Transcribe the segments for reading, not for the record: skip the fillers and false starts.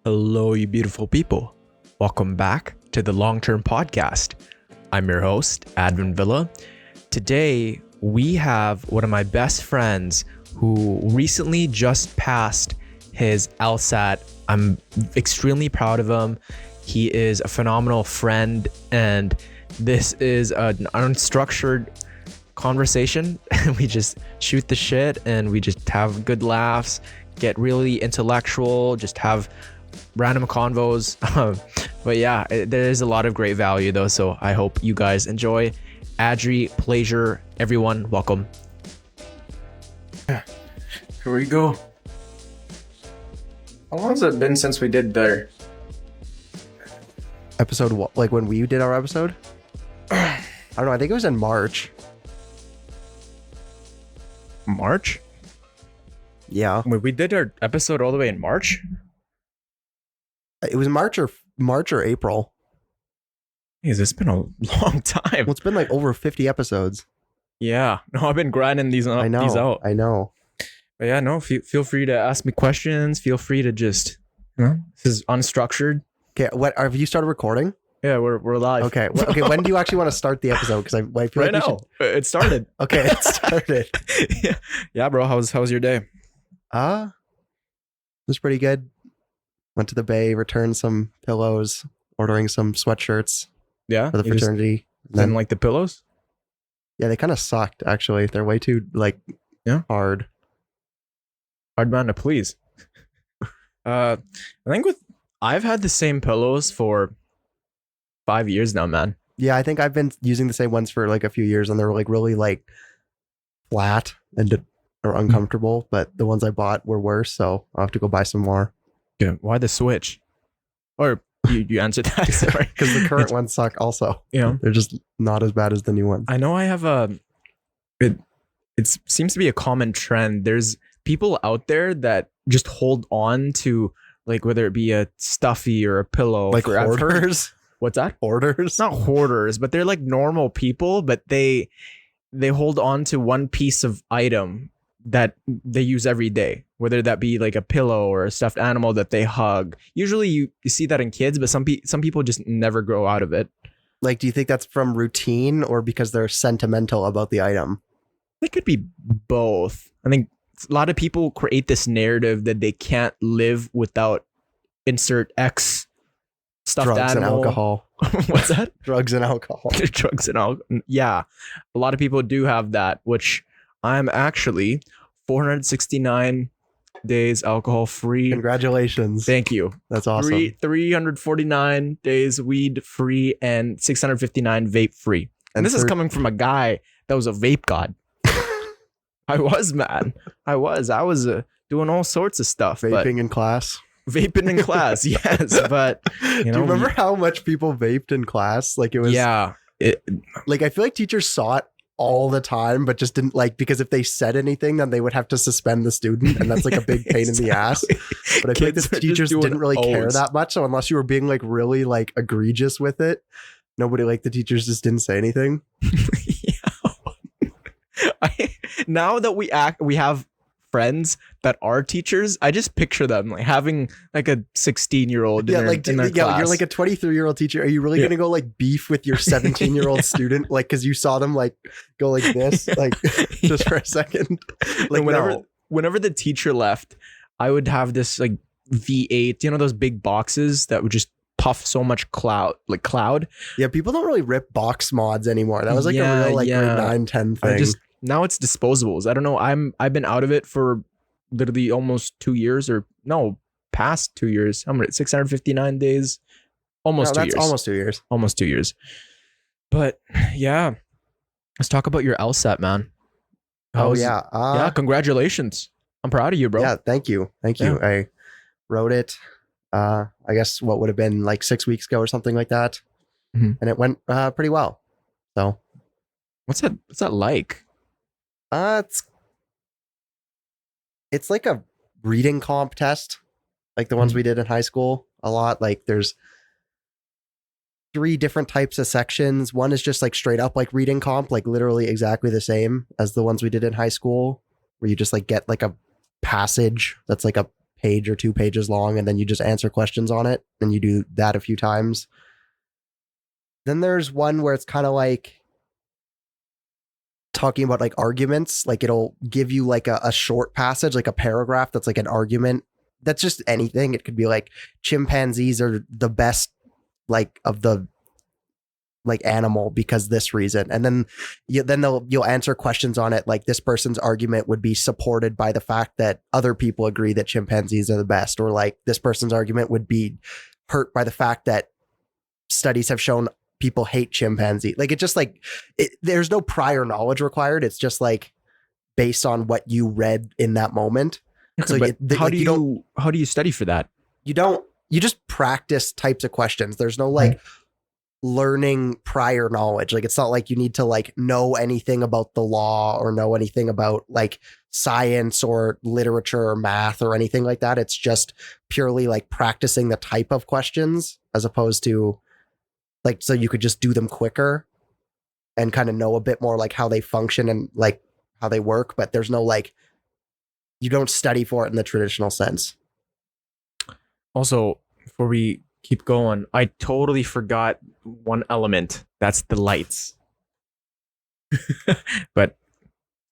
Hello, you beautiful people. Welcome back to the Long-Term Podcast. I'm your host, Advin Villa. Today, we have one of my best friends who recently just passed his LSAT. I'm extremely proud of him. He is a phenomenal friend, and this is an unstructured conversation. We just shoot the shit and we just have good laughs, get really intellectual, just have random convos. But yeah, there is a lot of great value though, so I hope you guys enjoy. Adri Plaizier, everyone, welcome. Here we go. How long has it been since we did the episode? Like when we did our episode? I don't know. I think it was in March. March? Yeah, We did our episode all the way in March? it was March or April. Hey, this been a long time. Well, it's been like over 50 episodes. Yeah, no, I've been grinding these out. I know. But yeah, no, feel free to ask me questions. Feel free to just, this is unstructured. Okay, what have you started recording? Yeah, we're live. Okay, okay. When do you actually want to start the episode? Because I feel Right like now, it started. Okay, it started. Yeah, bro. How's your day? It was pretty good. Went to the Bay, returned some pillows, ordering some sweatshirts Yeah, for the you just fraternity. didn't like the pillows? Yeah, they kind of sucked actually. They're way too hard. Hard man to please. I think I've had the same pillows for 5 years now, man. Yeah, I think I've been using the same ones for like a few years, and they're like really like flat and or uncomfortable. But the ones I bought were worse, so I'll have to go buy some more. Yeah, why the switch? Or you answered that, sorry. Because the current ones suck also. Yeah, They're just not as bad as the new ones. I know I have it seems to be a common trend. There's people out there that just hold on to, like, whether it be a stuffy or a pillow. Like forever. hoarders? What's that? Hoarders? Not hoarders, but they're like normal people, but they hold on to one piece of item that they use every day, whether that be like a pillow or a stuffed animal that they hug. Usually you see that in kids, but some people just never grow out of it. Like, do you think that's from routine or because they're sentimental about the item? It could be both. I think a lot of people create this narrative that they can't live without insert X stuffed Drugs animal. and alcohol. What's that? Drugs and alcohol. Drugs and alcohol. Yeah. A lot of people do have that, which I'm actually 469 days alcohol free. Congratulations. Thank you. That's awesome. 349 days weed free and 659 vape free. And this is coming from a guy that was a vape god. I was, man. I was doing all sorts of stuff. Vaping in class. Vaping in class, yes. But, do you remember how much people vaped in class? Like, it was... Yeah. Like, I feel like teachers saw it all the time, but just didn't, like, because if they said anything, then they would have to suspend the student, and that's like a big pain in the ass. But I feel like the teachers didn't really care that much, so unless you were being like really like egregious with it, nobody, like, the teachers just didn't say anything. Now that we have friends that are teachers, I just picture them like having like a 16-year-old in their class. You're like a 23-year-old teacher. Are you really gonna go like beef with your 17-year-old student, like, because you saw them like go like this, like just for a second? Like, whenever the teacher left, I would have this like V8, those big boxes that would just puff so much cloud. Yeah, people don't really rip box mods anymore. That was like a real like grade 9, 10 thing. Now it's disposables. I don't know. I've been out of it for literally almost 2 years, or no, past 2 years. I'm at 659 days. Almost 2 years. Almost 2 years. Almost 2 years. But yeah, let's talk about your LSAT, man. Yeah, congratulations. I'm proud of you, bro. Yeah, thank you. Yeah. I wrote it, I guess what would have been like 6 weeks ago or something like that. Mm-hmm. And it went pretty well. So what's that like? It's like a reading comp test, like the ones we did in high school a lot. Like, there's 3 different types of sections. One is just like straight up like reading comp, like literally exactly the same as the ones we did in high school, where you just like get like a passage that's like a page or 2 pages long, and then you just answer questions on it, and you do that a few times. Then there's one where it's kind of like talking about like arguments. Like it'll give you like a short passage, like a paragraph that's like an argument. That's just anything. It could be like chimpanzees are the best like of the like animal because this reason. And then you'll answer questions on it. Like this person's argument would be supported by the fact that other people agree that chimpanzees are the best, or like this person's argument would be hurt by the fact that studies have shown people hate chimpanzee. Like it just like there's no prior knowledge required. It's just like based on what you read in that moment. So how do you study for that? You just practice types of questions. There's no like learning prior knowledge. Like it's not like you need to like know anything about the law or know anything about like science or literature or math or anything like that. It's just purely like practicing the type of questions, as opposed to like, so you could just do them quicker and kind of know a bit more like how they function and like how they work. But there's no like, you don't study for it in the traditional sense. Also, before we keep going, I totally forgot one element. That's the lights. But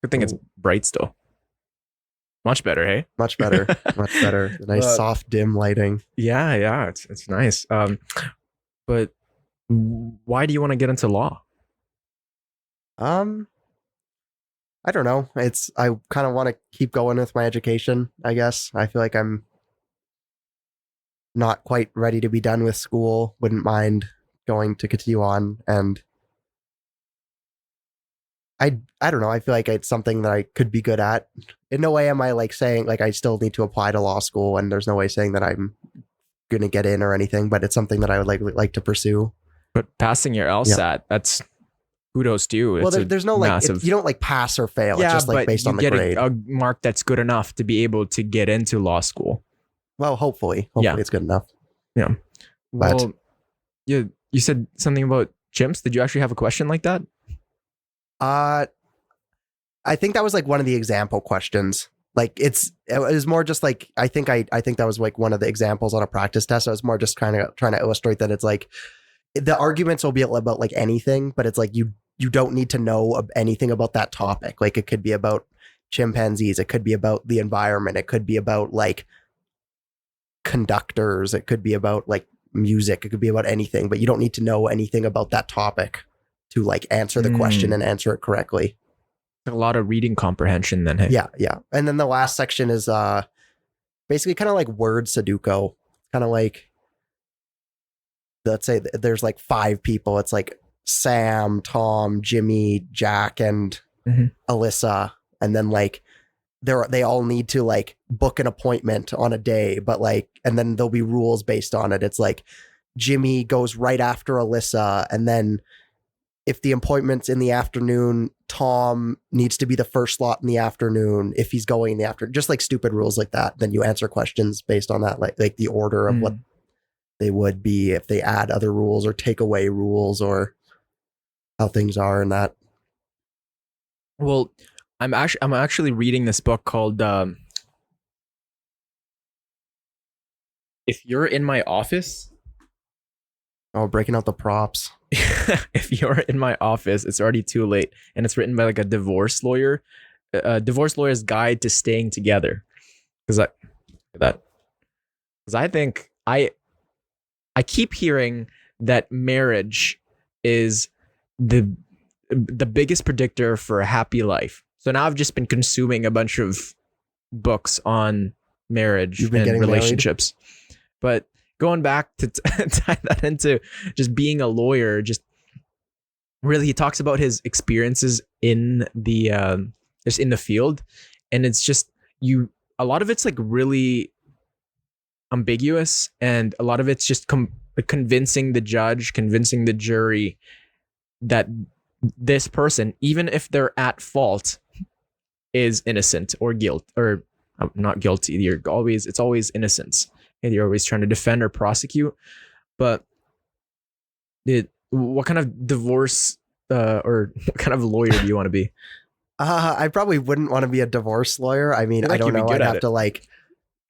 good thing it's bright still. Much better, hey? Much better. Much better. Nice soft dim lighting. Yeah, it's nice. But why do you want to get into law? I don't know. I kind of want to keep going with my education, I guess. I feel like I'm not quite ready to be done with school. Wouldn't mind going to continue on. And I don't know. I feel like it's something that I could be good at. In no way am I like saying like I still need to apply to law school, and there's no way saying that I'm going to get in or anything, but it's something that I would like to pursue. But passing your LSAT, that's kudos to you. Well, there's no massive, like, you don't like pass or fail. Yeah, it's just like based on the grade. A mark that's good enough to be able to get into law school. Well, hopefully it's good enough. Yeah. But well, you said something about chimps. Did you actually have a question like that? I think that was like one of the example questions. Like it was more just like, I think that was like one of the examples on a practice test. I was more just kind of trying to illustrate that it's like the arguments will be about like anything, but it's like you don't need to know anything about that topic. Like it could be about chimpanzees. It could be about the environment. It could be about like conductors. It could be about like music. It could be about anything, but you don't need to know anything about that topic to like answer the question and answer it correctly. A lot of reading comprehension then. Hey? Yeah. And then the last section is basically kind of like word Sudoku. Kind of like, let's say there's like 5 people. It's like Sam, Tom, Jimmy, Jack, and Alyssa. And then like they all need to like book an appointment on a day, but like, and then there'll be rules based on it. It's like Jimmy goes right after Alyssa, and then if the appointment's in the afternoon, Tom needs to be the first slot in the afternoon if he's going in the afternoon. Just like stupid rules like that. Then you answer questions based on that, like the order of what they would be if they add other rules or take away rules or how things are and that. Well, I'm actually reading this book called If You're in My Office. Oh, breaking out the props. If You're in My Office, It's Already Too Late. And it's written by like a divorce lawyer. A divorce lawyer's guide to staying together. Because I think I keep hearing that marriage is the biggest predictor for a happy life. So now I've just been consuming a bunch of books on marriage and relationships. Married? But going back to tie that into just being a lawyer, just really he talks about his experiences in the just in the field, and it's just a lot of it's like really ambiguous, and a lot of it's just convincing the judge, convincing the jury that this person, even if they're at fault, is innocent or not guilty. It's always innocence. And you're always trying to defend or prosecute. But what kind of divorce or what kind of lawyer do you want to be? I probably wouldn't want to be a divorce lawyer. I mean, I don't know. I'd have to like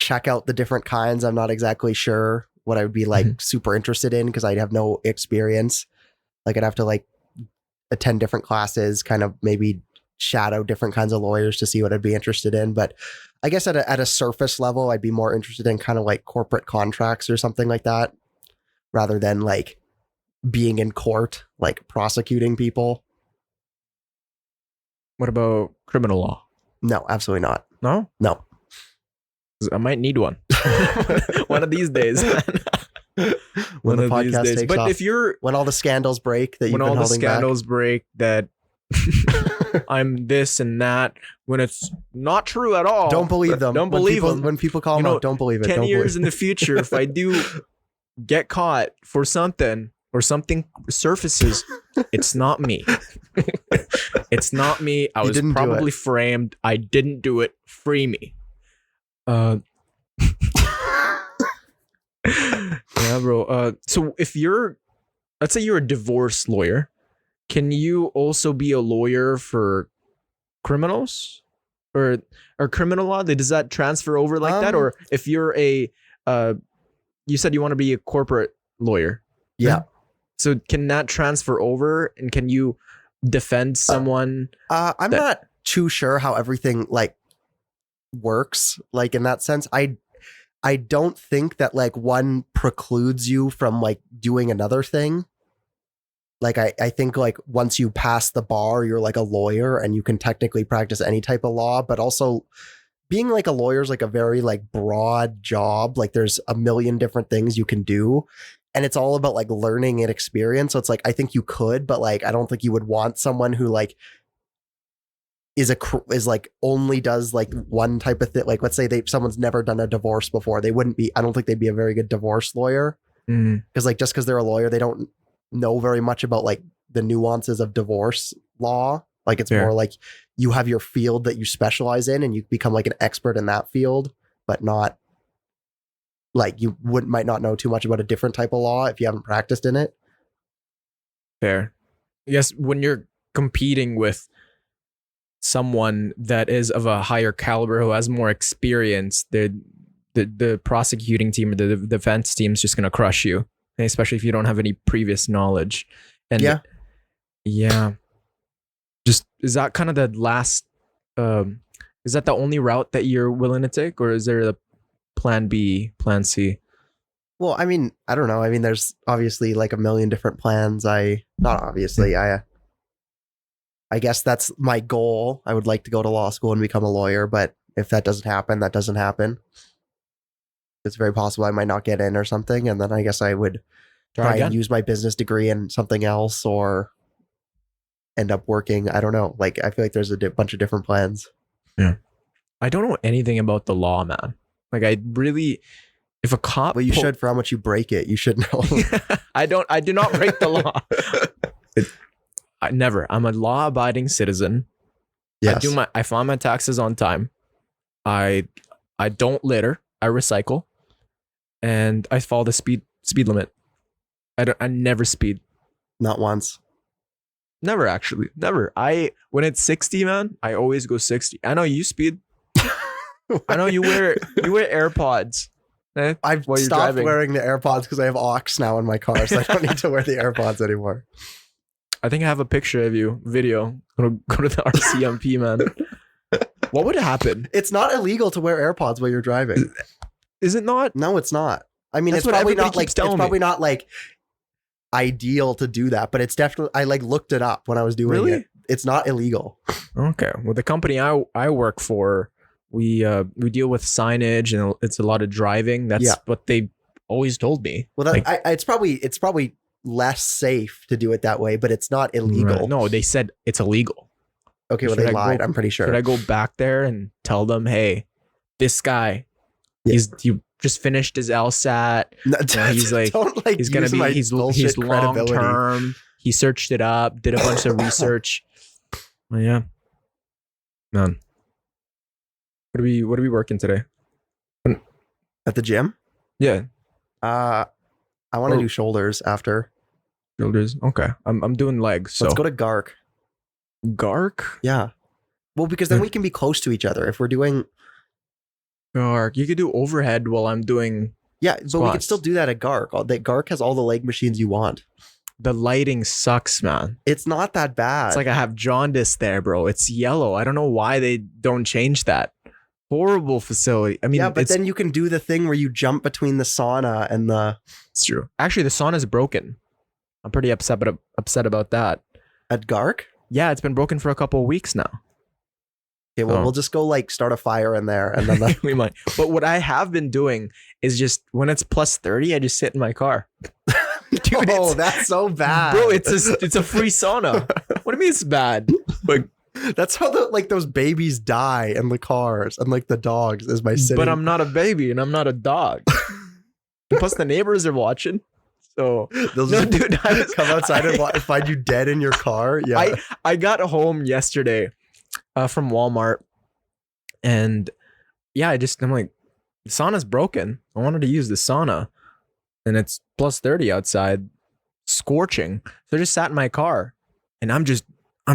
check out the different kinds. I'm not exactly sure what I would be like super interested in because I'd have no experience. Like I'd have to like attend different classes, kind of maybe shadow different kinds of lawyers to see what I'd be interested in. But I guess at a surface level, I'd be more interested in kind of like corporate contracts or something like that, rather than like being in court, like prosecuting people. What about criminal law? No, absolutely not. No? No. I might need one. One of these days. When the podcast takes But off. if you're... When all the scandals break that you've been holding back. When all the scandals break that I'm this and that, when it's not true at all. Don't believe them. Don't believe them. When people call them out, don't believe it. 10 don't years believe. in the future, if I do get caught for something or something surfaces, it's not me. It's not me. I was probably framed. I didn't do it. Free me. Yeah, bro. So if let's say you're a divorce lawyer, can you also be a lawyer for criminals or criminal law? Does that transfer over like that? Or if you're you said you want to be a corporate lawyer. Yeah. So can that transfer over, and can you defend someone? I'm not too sure how everything like works. Like in that sense, I don't think that like one precludes you from like doing another thing. Like I think like once you pass the bar, you're like a lawyer and you can technically practice any type of law, but also being like a lawyer is like a very like broad job. Like there's a million different things you can do. And it's all about like learning and experience. So it's like, I think you could, but like, I don't think you would want someone who like is like only does like one type of thing. Like, let's say someone's never done a divorce before. I don't think they'd be a very good divorce lawyer. Cause like, just cause they're a lawyer, they don't know very much about like the nuances of divorce law. Like it's more like you have your field that you specialize in and you become like an expert in that field, but not like you might not know too much about a different type of law if you haven't practiced in it. Fair. Yes, when you're competing with someone that is of a higher caliber who has more experience, the prosecuting team or the defense team is just going to crush you, especially if you don't have any previous knowledge. And yeah. Just is that kind of the last is that the only route that you're willing to take, or is there a plan B, plan C? Well, I mean, I don't know. I mean, there's obviously like a million different plans. I guess that's my goal. I would like to go to law school and become a lawyer, but if that doesn't happen, that doesn't happen. It's very possible I might not get in or something, and then I guess I would try and use my business degree in something else or end up working. I don't know. Like, I feel like there's a bunch of different plans. Yeah. I don't know anything about the law, man. Like, if a cop... Well, you should, for how much you break it. You should know. I do not break the law. Never. I'm a law-abiding citizen. Yes. I file my taxes on time. I don't litter. I recycle. And I follow the speed limit. I never speed. Not once. Never, actually. Never. When it's 60, man, I always go 60. I know you speed. I know you wear AirPods. I've stopped wearing the AirPods because I have aux now in my car, so I don't need to wear the AirPods anymore. I think I have a picture of you, video. Go to the RCMP, man. What would happen? It's not illegal to wear AirPods while you're driving. Is it not? No, it's not. I mean, That's it's probably not like ideal to do that, but it's definitely, I like looked it up when I was doing it. It's not illegal. Okay. Well, the company I work for, we deal with signage and it's a lot of driving. That's what they always told me. Well, it's probably less safe to do it that way, but it's not illegal. Right. No, they said it's illegal. Okay, well, they lied. I'm pretty sure. Should I go back there and tell them, hey, this guy, he just finished his LSAT. No, he's like, he's gonna be, he's long term. He searched it up, did a bunch of research. Well, yeah, man. What are we working today? At the gym? Yeah. I want to do shoulders after. Shoulders. Okay. I'm doing legs. So let's go to Gark. Gark? Yeah. Well, because then we can be close to each other. If we're doing Gark. You could do overhead while I'm doing. Yeah, but we Squats. could still do that at Gark. That Gark has all the leg machines you want. The lighting sucks, man. It's not that bad. It's like I have jaundice there, bro. It's yellow. I don't know why they don't change that. Horrible facility. I mean, yeah, but it's, then you can do the thing where you jump between the sauna and the it's true. Actually, the sauna's broken. I'm pretty upset about that. at Gark. Yeah, it's been broken for a couple of weeks now. Okay, well, Oh. we'll just go like start a fire in there, and then We might. But what I have been doing is just when it's plus 30, I just sit in my car. Dude, oh, that's so bad, bro, it's a free sauna. What do you mean it's bad? Like, That's how those babies die in the cars and like the dogs is by sitting. but I'm not a baby and I'm not a dog. Plus the neighbors are watching. So They'll no, just dude, come outside and find you dead in your car. Yeah, I got home yesterday from Walmart, and yeah, I'm like, the sauna's broken. I wanted to use the sauna, and it's plus 30 outside, scorching. So I just sat in my car, and I'm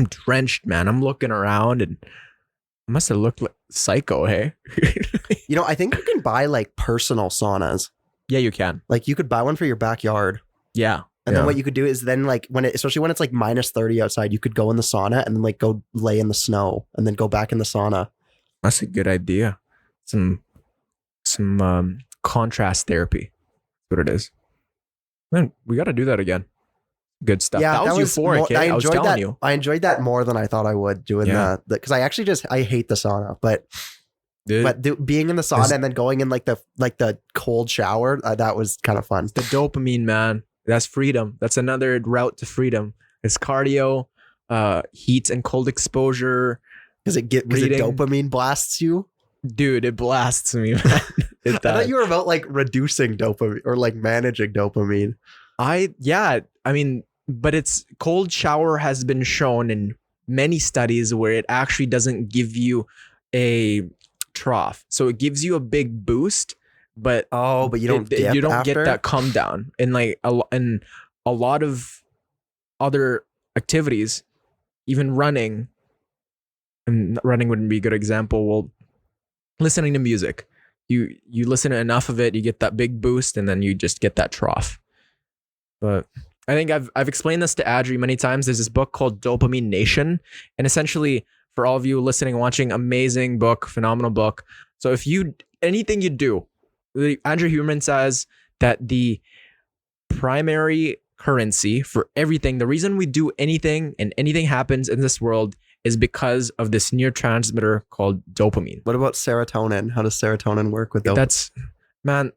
drenched, man. I'm looking around, and I must have looked like psycho, hey? I think you can buy like personal saunas. Yeah, you can. Like you could buy one for your backyard. Yeah. And then what you could do is then like especially when it's like minus 30 outside, you could go in the sauna and then like go lay in the snow and then go back in the sauna. That's a good idea. Some contrast therapy. That's what it is. Man, we got to do that again. Good stuff. Yeah, that was euphoric. I was telling that. you. I enjoyed that more than I thought I would doing Yeah. because I actually I hate the sauna, but Dude, being in the sauna and then going in like the cold shower, that was kind of fun. the dopamine, man. That's freedom. That's another route to freedom. It's cardio, heat and cold exposure. Because it Reading. dopamine blasts you. Dude, it blasts me, man. It I does. thought you were about like reducing dopamine or like managing dopamine. But it's cold shower has been shown in many studies where it actually doesn't give you a trough. So it gives you a big boost, but But you don't you don't after? get that come down. And like a lot of other activities, even running, and running wouldn't be a good example. Well, listening to music, you listen to enough of it, you get that big boost, and then you just get that trough. But I think I've explained this to Adri many times. There's this book called Dopamine Nation, and essentially for all of you listening and watching, amazing book, phenomenal book. So if anything you do, Andrew Huberman says that the primary currency for everything, the reason we do anything and anything happens in this world is because of this neurotransmitter called dopamine. What about serotonin? How does serotonin work with dopamine? Man,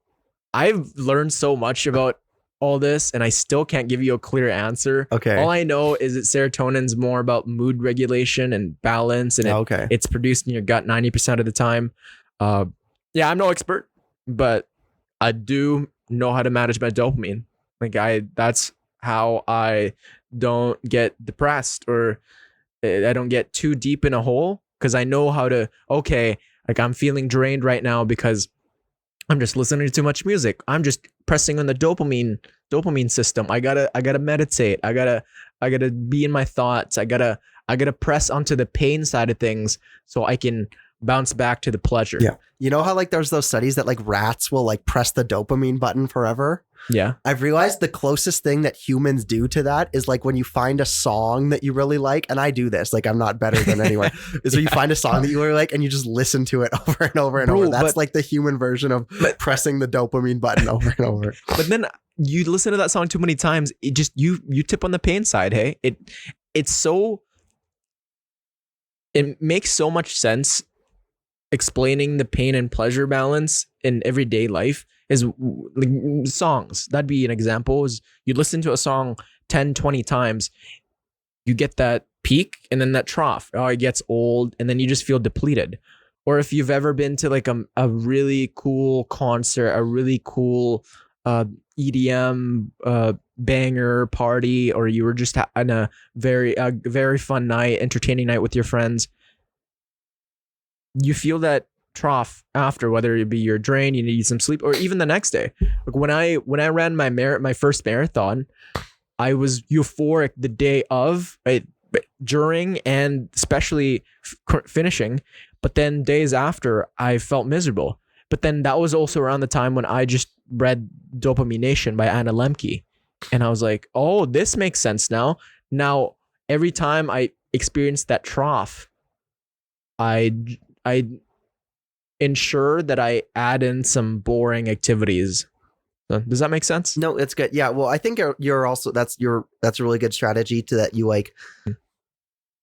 I've learned so much about all this and I still can't give you a clear answer. Okay. All I know is that serotonin's more about mood regulation and balance, and it's produced in your gut 90% of the time. I'm no expert, but I do know how to manage my dopamine. That's how I don't get depressed or I don't get too deep in a hole, because I know how to, I'm feeling drained right now because I'm just listening to too much music. I'm just pressing on the dopamine system. I gotta meditate. I gotta be in my thoughts. I gotta press onto the pain side of things so I can bounce back to the pleasure. Yeah. You know how like there's those studies that like rats will like press the dopamine button forever? Yeah. I've realized the closest thing that humans do to that is like when you find a song that you really like, and I do this, like I'm not better than anyone, is when you find a song that you really like and you just listen to it over and over and over. That's like the human version of pressing the dopamine button over and over. But then you listen to that song too many times, it just you tip on the pain side, hey? It makes so much sense explaining the pain and pleasure balance in everyday life is like songs. That'd be an example. Is you listen to a song 10, 20 times, you get that peak and then that trough. Oh, it gets old and then you just feel depleted. Or if you've ever been to like a really cool concert, a really cool EDM banger party, or you were just on a very fun night, entertaining night with your friends, you feel that trough after, whether it be your drain, you need some sleep, or even the next day. Like when I ran my first marathon, I was euphoric the day of, right, during, and especially finishing. But then days after, I felt miserable. But then that was also around the time when I just read Dopamination by Anna Lemke. And I was like, oh, this makes sense now. Now, every time I experience that trough, I ensure that I add in some boring activities. So, does that make sense? No, it's good. Yeah. Well, I think you're also, that's a really good strategy to that you like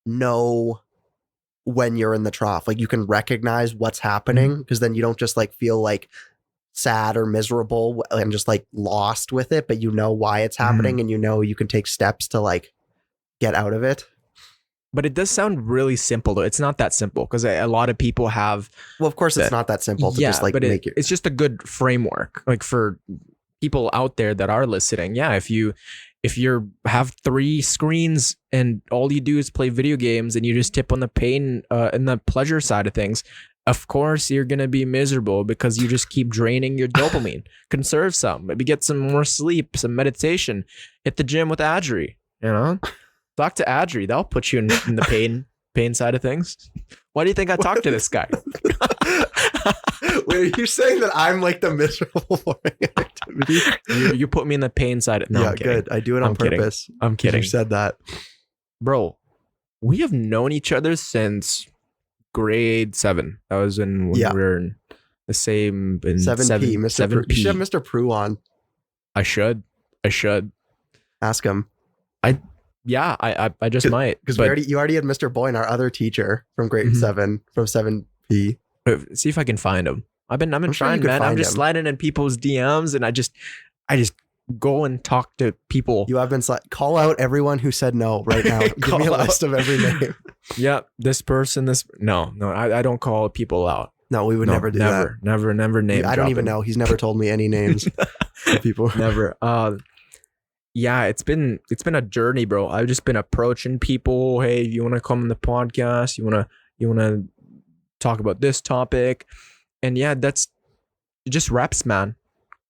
know when you're in the trough. Like you can recognize what's happening because then you don't just like feel like sad or miserable and just like lost with it, but you know why it's happening and you know you can take steps to like get out of it. But it does sound really simple though. It's not that simple because a lot of people have. Well, of course it's not that simple to just like but make it. It's just a good framework like for people out there that are listening. Yeah. If you have 3 screens and all you do is play video games and you just tip on the pain and the pleasure side of things, of course you're going to be miserable because you just keep draining your dopamine. Conserve some, maybe get some more sleep, some meditation, hit the gym with Adri, talk to Adri. That'll put you in the pain side of things. Why do you think I talked to this guy? Wait, are you saying that I'm like the miserable boring activity? You put me in the pain side. No, yeah, I'm kidding. good. I do it on purpose. I'm kidding. You said that. Bro, we have known each other since grade 7. That was when we were in the same... 7P. You should have Mr. Prue on. I should. Ask him. I just might. Because you already had Mr. Boyne, our other teacher from grade 7, from 7P. See if I can find him. I've been trying, man. I'm just sliding in people's DMs and I just go and talk to people. You have been call out everyone who said no right now. Give me a list of every name. Yeah, this person, No, I don't call people out. No, we would never do that. Never name. I don't even know. He's never told me any names of people. Never. Yeah, it's been a journey, bro. I've just been approaching people. Hey, you want to come on the podcast? You want to talk about this topic? And yeah, that's just reps, man.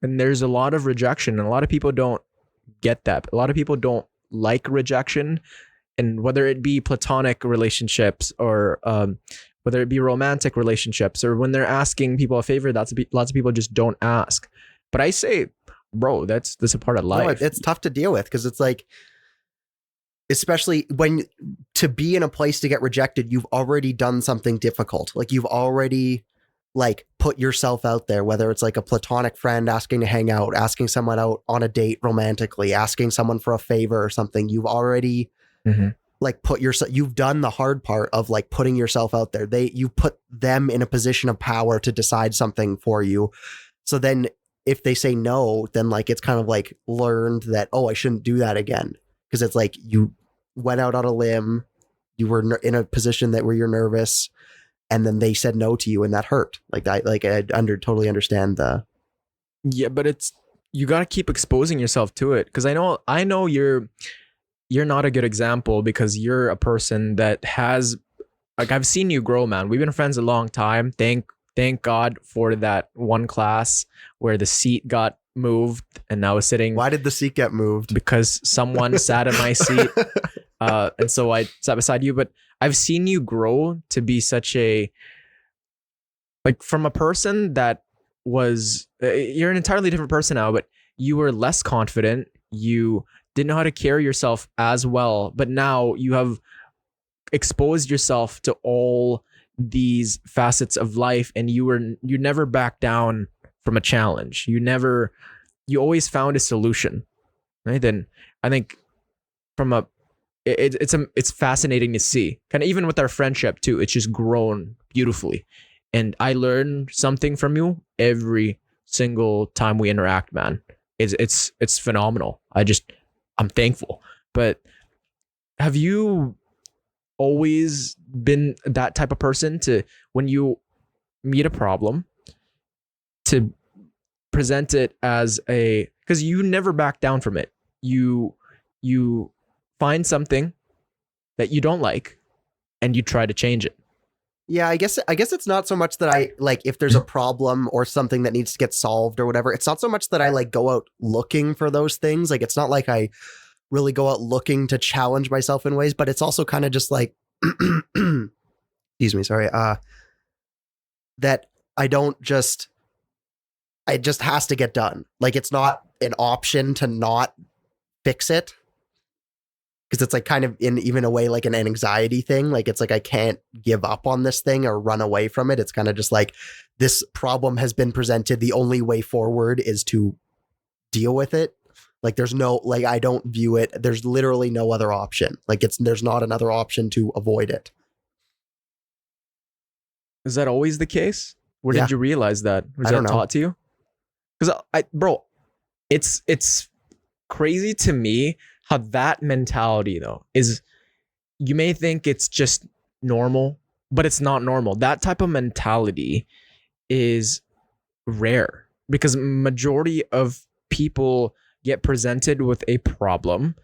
And there's a lot of rejection, and a lot of people don't get that. A lot of people don't like rejection, and whether it be platonic relationships or whether it be romantic relationships, or when they're asking people a favor, lots of people just don't ask. But I say, bro, that's a part of life. No, it's tough to deal with because it's like, especially when to be in a place to get rejected, you've already done something difficult. Like you've already like put yourself out there, whether it's like a platonic friend asking to hang out, asking someone out on a date romantically, asking someone for a favor or something. You've already like you've done the hard part of like putting yourself out there. You put them in a position of power to decide something for you. So then if they say no, then like it's kind of like learned that, oh, I shouldn't do that again. Because it's like you went out on a limb, you were in a position where you're nervous, and then they said no to you, and that hurt. Like that, like I totally understand the. Yeah, but you got to keep exposing yourself to it, because I know you're not a good example because you're a person that has, like, I've seen you grow, man. We've been friends a long time. Thank God for that one class where the seat got moved and I was sitting. Why did the seat get moved? Because someone sat in my seat. And so I sat beside you, but I've seen you grow to be such from a person that was, you're an entirely different person now, but you were less confident. You didn't know how to carry yourself as well, but now you have exposed yourself to all these facets of life, and you never backed down from a challenge. You always found a solution, right? And I think it's fascinating to see, kind of even with our friendship too. It's just grown beautifully, and I learn something from you every single time we interact, man. It's phenomenal. I'm thankful. But have you always been that type of person to, when you meet a problem, to present it as because you never back down from it. You find something that you don't like and you try to change it. Yeah, I guess it's not so much that I like, if there's a problem or something that needs to get solved or whatever, it's not so much that I like go out looking for those things. Like, it's not like I really go out looking to challenge myself in ways, but it's also kind of just like, excuse me, sorry, that I don't just it just has to get done. Like it's not an option to not fix it. Because it's like kind of in even a way like an anxiety thing. Like it's like I can't give up on this thing or run away from it. It's kind of just like this problem has been presented. The only way forward is to deal with it. Like there's no, like I don't view it. There's literally no other option. Like there's not another option to avoid it. Is that always the case? Where did you realize that? Was that taught to you? Because bro, it's crazy to me how that mentality though is, you may think it's just normal, but it's not normal. That type of mentality is rare because majority of people get presented with a problem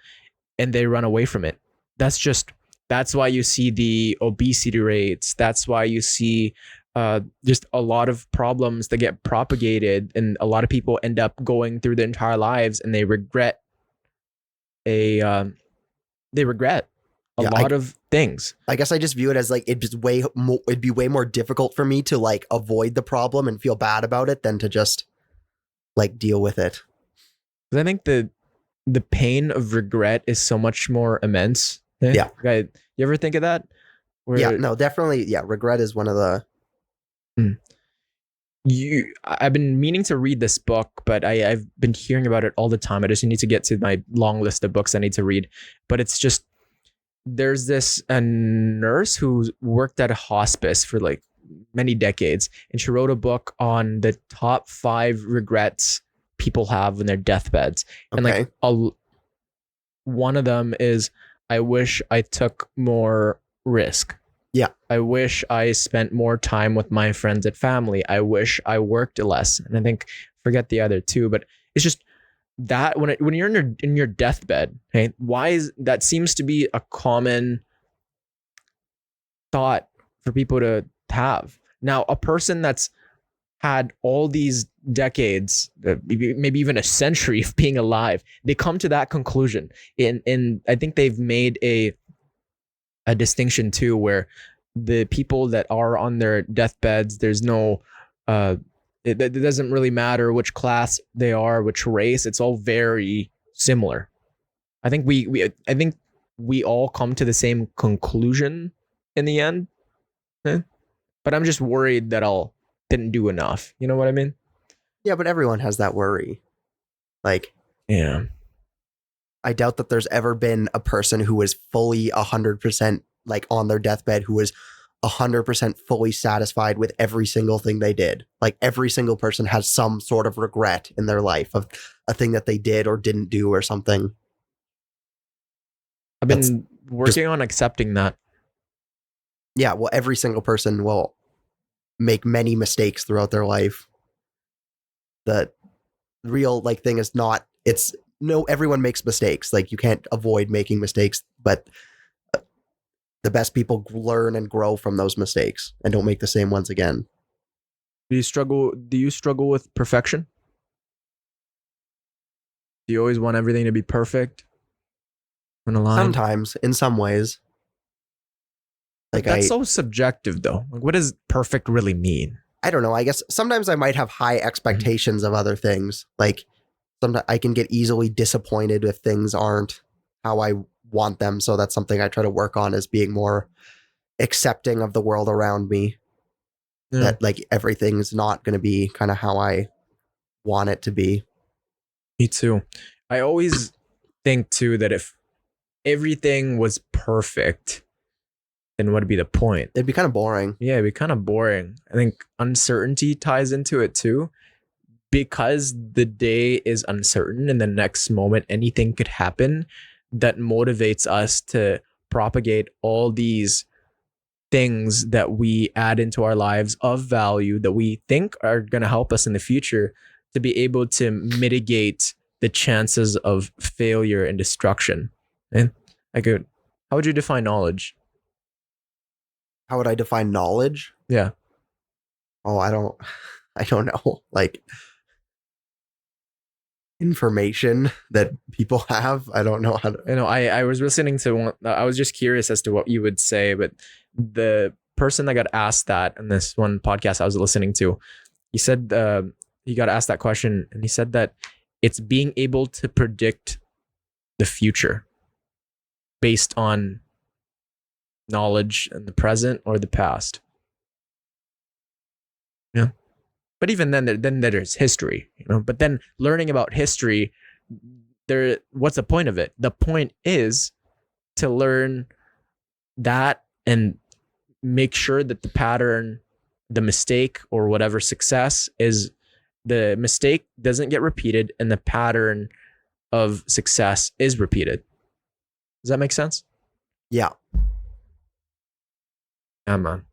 and they run away from it. That's why you see the obesity rates. That's why you see just a lot of problems that get propagated, and a lot of people end up going through their entire lives and they regret a lot of things. I guess I just view it as like it'd be way more difficult for me to like avoid the problem and feel bad about it than to just like deal with it. I think the pain of regret is so much more immense. Yeah. You ever think of that? No, definitely. Yeah, regret is one of the. I've been meaning to read this book, but I've been hearing about it all the time. I just need to get to my long list of books I need to read. But it's just, there's a nurse who worked at a hospice for like many decades, and she wrote a book on the top 5 regrets people have when they're deathbeds. And like one of them is, I wish I took more risk. Yeah. I wish I spent more time with my friends and family. I wish I worked less. And I think, forget the other two, but it's just that when you're in your deathbed, okay, that seems to be a common thought for people to have. Now, a person that's had all these decades, maybe even a century of being alive, they come to that conclusion. And I think they've made a distinction too, where the people that are on their deathbeds, there's no, it doesn't really matter which class they are, which race. It's all very similar. I think we all come to the same conclusion in the end. But I'm just worried that I'll didn't do enough. You know what I mean? Yeah, but everyone has that worry. Like, yeah. I doubt that there's ever been a person who was fully 100% like on their deathbed who was 100% fully satisfied with every single thing they did. Like every single person has some sort of regret in their life of a thing that they did or didn't do or something. I've been working on accepting that. Yeah, well, every single person will make many mistakes throughout their life. The real like thing is not, it's no, everyone makes mistakes. Like you can't avoid making mistakes, but the best people learn and grow from those mistakes and don't make the same ones again. Do you struggle with perfection? Do you always want everything to be perfect? Sometimes, in some ways. Like that's so subjective though. Like what does perfect really mean? I don't know. I guess sometimes I might have high expectations of other things. Like sometimes I can get easily disappointed if things aren't how I want them. So that's something I try to work on, is being more accepting of the world around me. Yeah. That like everything's not going to be kind of how I want it to be. Me too. I always think too that if everything was perfect, then what would be the point? It'd be kind of boring. Yeah, it'd be kind of boring. I think uncertainty ties into it too, because the day is uncertain and the next moment anything could happen. That motivates us to propagate all these things that we add into our lives of value that we think are going to help us in the future, to be able to mitigate the chances of failure and destruction. And how would you define knowledge? How would I define knowledge? Yeah. Oh, I don't know. Like information that people have. I don't know how to. You know, I was listening to one. I was just curious as to what you would say, but the person that got asked that in this one podcast I was listening to, he said he got asked that question, and he said that it's being able to predict the future based on knowledge in the present or the past. Yeah. But even then there's history, but then learning about history, what's the point of it? The point is to learn that and make sure that the pattern, the mistake or whatever success is, the mistake doesn't get repeated and the pattern of success is repeated. Does that make sense? Yeah. Yeah, man.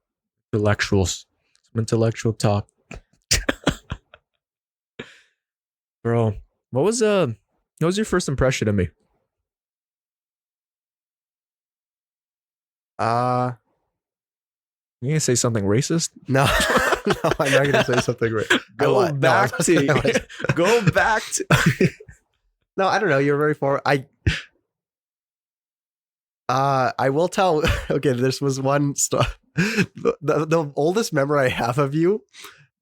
Intellectuals. Some intellectual talk. Bro, what was your first impression of me? You gonna say something racist? No. No, I'm not gonna say something racist. Go back to No, I don't know. You're very forward. I will tell. Okay, this was one stuff. The oldest memory I have of you,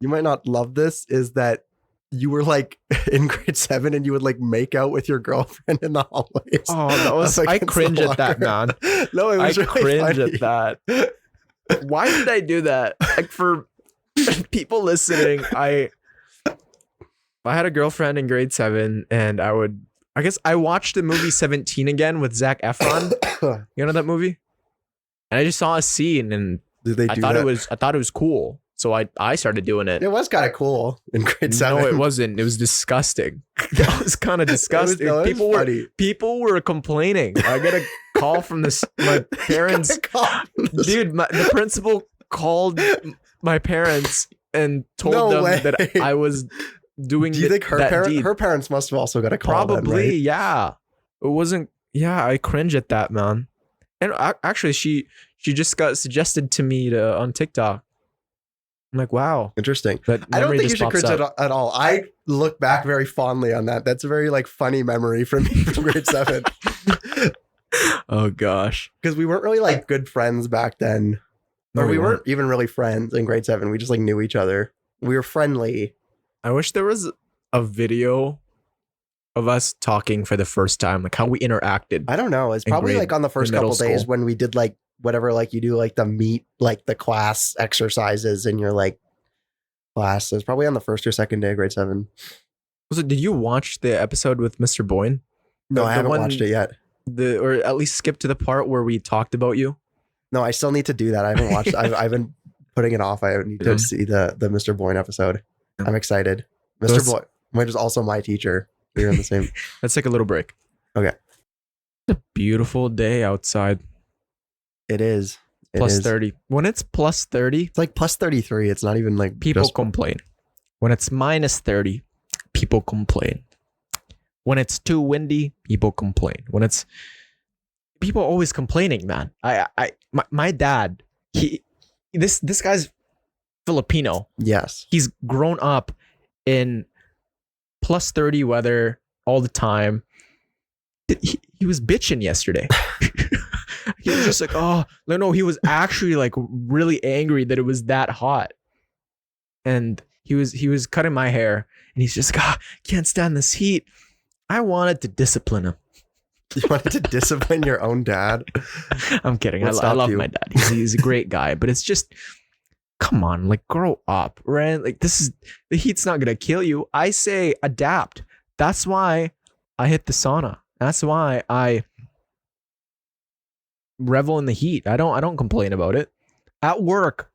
you might not love this, is that you were like in grade 7 and you would like make out with your girlfriend in the hallways. Oh, that was I cringe at that, man. No, it was really cringe funny. at that. Why did I do that? Like, for people listening, I had a girlfriend in grade 7, and I guess I watched the movie 17 again with Zac Efron. You know that movie? And I just saw a scene, and I thought it was cool. So I started doing it. It was kind of cool in grade 7. No, it wasn't. It was disgusting. It was kind of disgusting. People were complaining. I got a call from my parents. Dude, the principal called my parents and told them that I was doing. Do you think her parents must have also got a call? Probably, then, right? Yeah. It wasn't. Yeah, I cringe at that, man. And actually, she just got suggested to me on TikTok. I'm like, wow, interesting. I don't think you should cringe at all. I look back very fondly on that. That's a very like funny memory for me from grade 7. Oh gosh, because we weren't really like good friends back then, or we weren't even really friends in grade 7. We just like knew each other. We were friendly. I wish there was a video of us talking for the first time, like how we interacted. I don't know. It's probably like on the first couple days when we did like whatever, like you do like the class exercises in your like class. It was probably on the first or second day of grade 7. So did you watch the episode with Mr. Boyne? No, I haven't watched it yet. Or at least skip to the part where we talked about you. No, I still need to do that. I haven't watched. I've been putting it off. I need to see the Mr. Boyne episode. I'm excited. Mr. Boyne is also my teacher. We're in the same. Let's take a little break. Okay. It's a beautiful day outside. It is. Plus 30. When it's plus 30, it's like plus 33. It's not even like people complain. When it's minus 30, people complain. When it's too windy, people complain. People are always complaining, man. My dad, this guy's Filipino. Yes. He's grown up in plus 30 weather all the time. He was bitching yesterday. He was just like, oh, no, he was actually like really angry that it was that hot. And he was cutting my hair, and he's just like, can't stand this heat. I wanted to discipline him. You wanted to discipline your own dad? I'm kidding. I love my dad. He's a great guy, but it's just, come on, like grow up, right? Like the heat's not gonna kill you. I say adapt. That's why I hit the sauna. That's why I revel in the heat. I don't complain about it. At work,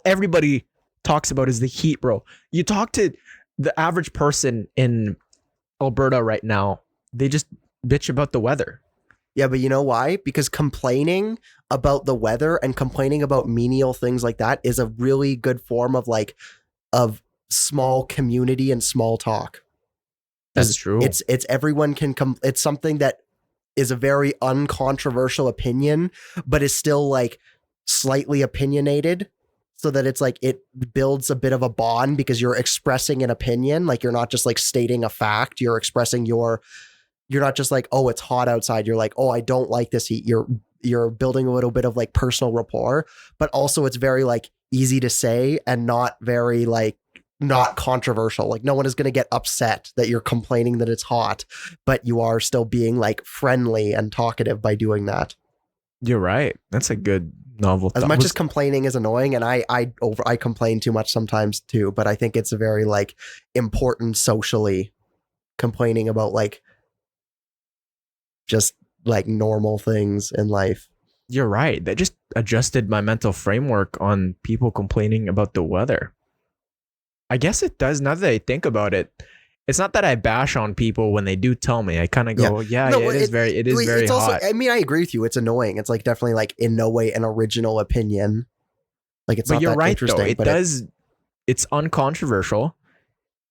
everybody talks about is the heat, bro. You talk to the average person in Alberta right now, they just bitch about the weather. Yeah, but you know why? Because complaining about the weather and complaining about menial things like that is a really good form of small community and small talk. That's true. It's everyone can it's something that is a very uncontroversial opinion, but is still like slightly opinionated, so that it's like it builds a bit of a bond because you're expressing an opinion. Like you're not just like stating a fact. You're expressing you're not just like, oh, it's hot outside. You're like, oh, I don't like this heat. You're building a little bit of like personal rapport, but also it's very like easy to say and not very like not controversial. Like no one is going to get upset that you're complaining that it's hot, but you are still being like friendly and talkative by doing that. You're right. That's a good novel. As much as complaining is annoying, and I complain too much sometimes too, but I think it's a very like important socially, complaining about like just like normal things in life. You're right. That just adjusted my mental framework on people complaining about the weather. I guess it does. Now that I think about it, it's not that I bash on people when they do tell me. I kind of go, it is very it's hot. Also, I mean, I agree with you. It's annoying. It's like definitely like in no way an original opinion. Like it's but not you're that right, interesting. Though. It but does. It's uncontroversial,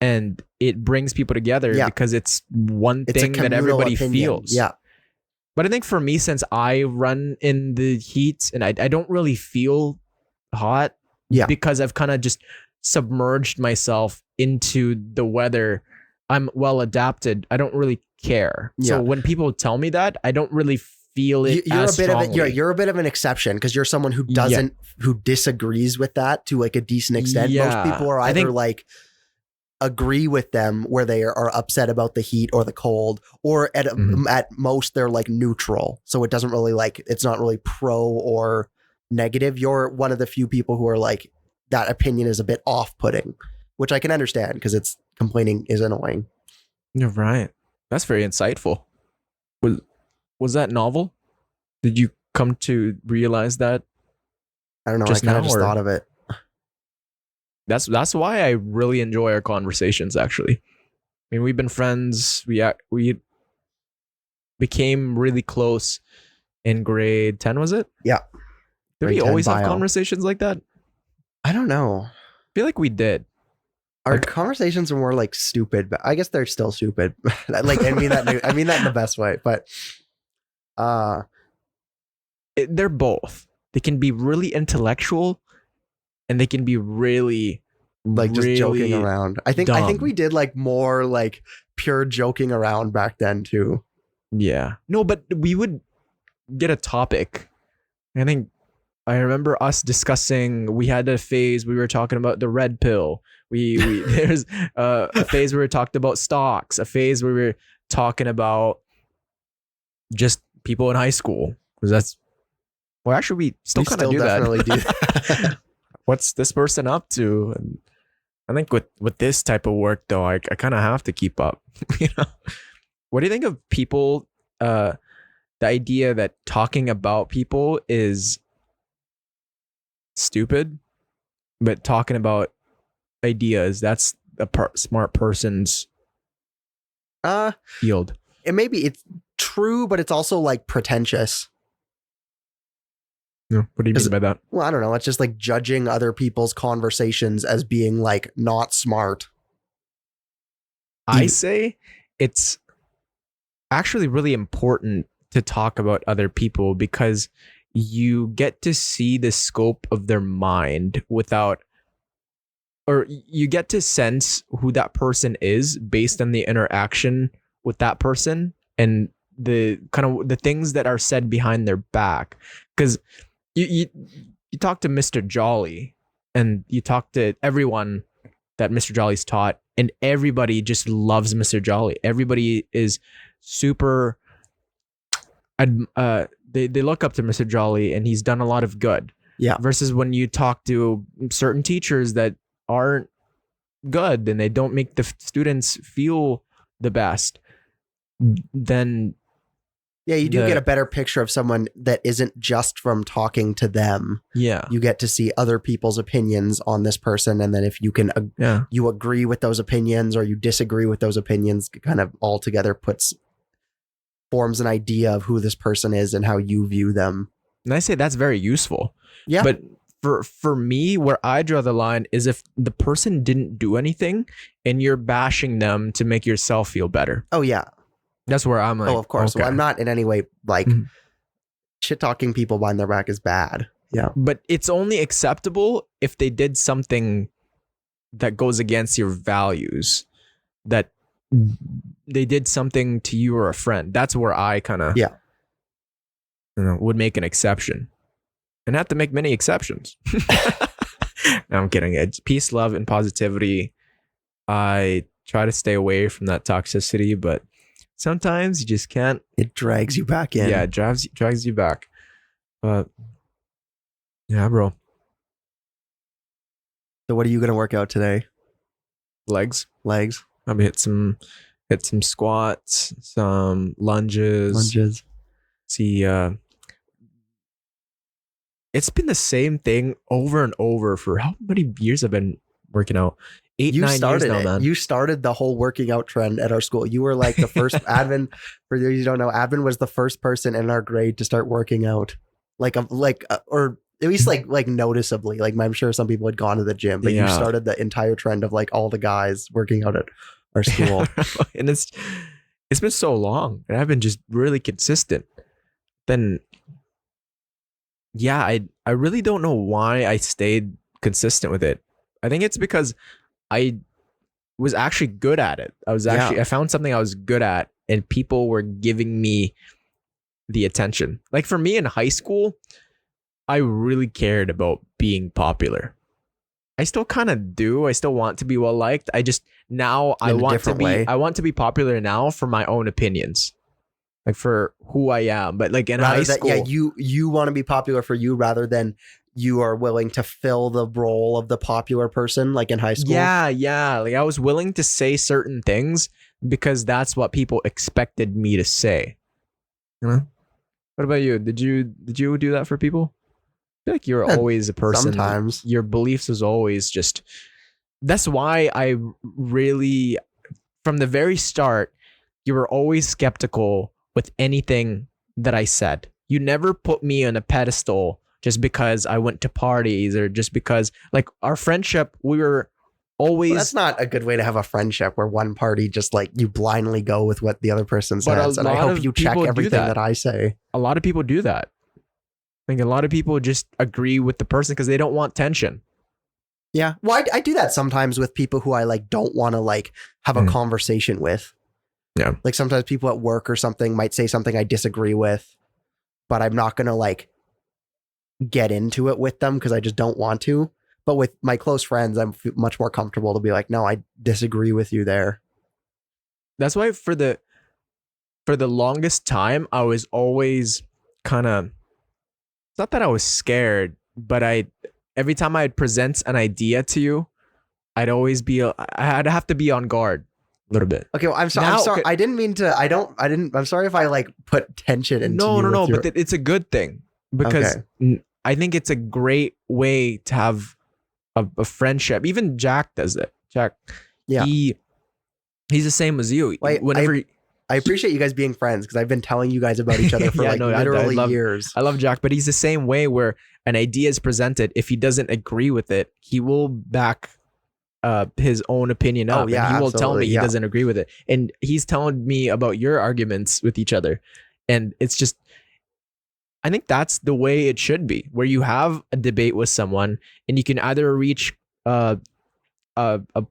and it brings people together because it's one thing that everybody feels. Yeah. But I think for me, since I run in the heat and I don't really feel hot, because I've kind of just submerged myself into the weather. I'm well adapted. I don't really care. So when people tell me that, I don't really feel it. You're a bit of an exception because you're someone who doesn't who disagrees with that to like a decent extent. Most people are either like agree with them where they are upset about the heat or the cold, or at most they're like neutral. So it doesn't really like, it's not really pro or negative. You're one of the few people who are like, that opinion is a bit off-putting, which I can understand because it's complaining is annoying. You're right. That's very insightful. Was that novel? Did you come to realize that? I don't know. I kind of just thought of it. That's why I really enjoy our conversations, actually. I mean, we've been friends. We became really close in grade 10, was it? Yeah. Did we always have conversations like that? I don't know. I feel like we did. Our conversations are more like stupid, but I guess they're still stupid. Like I mean that in the best way, but they're both. They can be really intellectual, and they can be really like just really joking around. I think we did like more like pure joking around back then too. Yeah. No, but we would get a topic. I think I remember us discussing, we had a phase we were talking about the red pill. We there's a phase where we talked about stocks, a phase where we were talking about just people in high school. Because that's, well, actually we still kind of do definitely that. Do that. What's this person up to? And I think with this type of work though, I kind of have to keep up. You know? What do you think of people, the idea that talking about people is stupid, but talking about ideas, that's a smart person's field? And maybe it's true, but it's also like pretentious. Yeah, what do you mean by that? Well, I don't know. It's just like judging other people's conversations as being like not smart. I say it's actually really important to talk about other people because you get to see the scope of their mind without, or you get to sense who that person is based on the interaction with that person and the kind of the things that are said behind their back. Because you talk to Mr. Jolly and you talk to everyone that Mr. Jolly's taught, and everybody just loves Mr. Jolly. Everybody is super, they look up to Mr. Jolly and he's done a lot of good. Yeah. Versus when you talk to certain teachers that aren't good and they don't make the students feel the best, then you do get a better picture of someone that isn't just from talking to them. Yeah. You get to see other people's opinions on this person. And then if you can, you agree with those opinions or you disagree with those opinions, kind of all together forms an idea of who this person is and how you view them. And I say that's very useful. Yeah. But for me, where I draw the line is if the person didn't do anything and you're bashing them to make yourself feel better. Oh, yeah. That's where I'm like, oh, of course. Okay. Well, I'm not in any way like shit talking people behind their back is bad. Yeah. But it's only acceptable if they did something that goes against your values, that they did something to you or a friend. That's where I kind of would make an exception and have to make many exceptions. No, I'm kidding. It's peace, love, and positivity I try to stay away from that toxicity, but sometimes you just can't. It drags you back in. Yeah, it drags you back. But yeah, bro. So what are you gonna work out today? Legs. Legs, I'm gonna hit some squats, some lunges. lunges. See, it's been the same thing over and over for how many years I've been working out? 8, 9 years now, man. You started the whole working out trend at our school. You were like the first admin. For those you don't know, admin was the first person in our grade to start working out, or at least like noticeably. Like I'm sure some people had gone to the gym, but you started the entire trend of like all the guys working out at our school. And it's been so long, and I've been just really consistent. Then, yeah, I really don't know why I stayed consistent with it. I think it's because I was actually good at it. I found something I was good at, and people were giving me the attention. Like for me in high school, I really cared about being popular. I still kind of do. I still want to be well liked. I just now I want to be popular now for my own opinions. Like for who I am. But like in high school, you want to be popular for you rather than you are willing to fill the role of the popular person, like in high school. Yeah. Like I was willing to say certain things because that's what people expected me to say. You know? What about you? Did you do that for people? I feel like you're always a person. Sometimes your beliefs is always just. That's why I really, from the very start, you were always skeptical with anything that I said. You never put me on a pedestal just because I went to parties or just because, like, our friendship, we were always. Well, that's not a good way to have a friendship where one party just like you blindly go with what the other person says. And I hope you check everything that I say. A lot of people do that. I think a lot of people just agree with the person because they don't want tension. Yeah. Well, I do that sometimes with people who I like don't want to like have a conversation with. Yeah. Like sometimes people at work or something might say something I disagree with, but I'm not going to like get into it with them because I just don't want to. But with my close friends, I'm much more comfortable to be like, no, I disagree with you there. That's why for the longest time, I was always kind of, it's not that I was scared, but every time I'd present an idea to you, I'd have to be on guard. A little bit. Okay, well, I'm sorry. I didn't mean to. I'm sorry if I like put tension into. No. But it's a good thing because I think it's a great way to have a friendship. Even Jack does it. Jack, yeah, he's the same as you. I appreciate you guys being friends because I've been telling you guys about each other for literally years. I love Jack, but he's the same way where an idea is presented. If he doesn't agree with it, he will back his own opinion up. Yeah, and he will tell me he doesn't agree with it. And he's telling me about your arguments with each other. And it's just, I think that's the way it should be, where you have a debate with someone and you can either reach a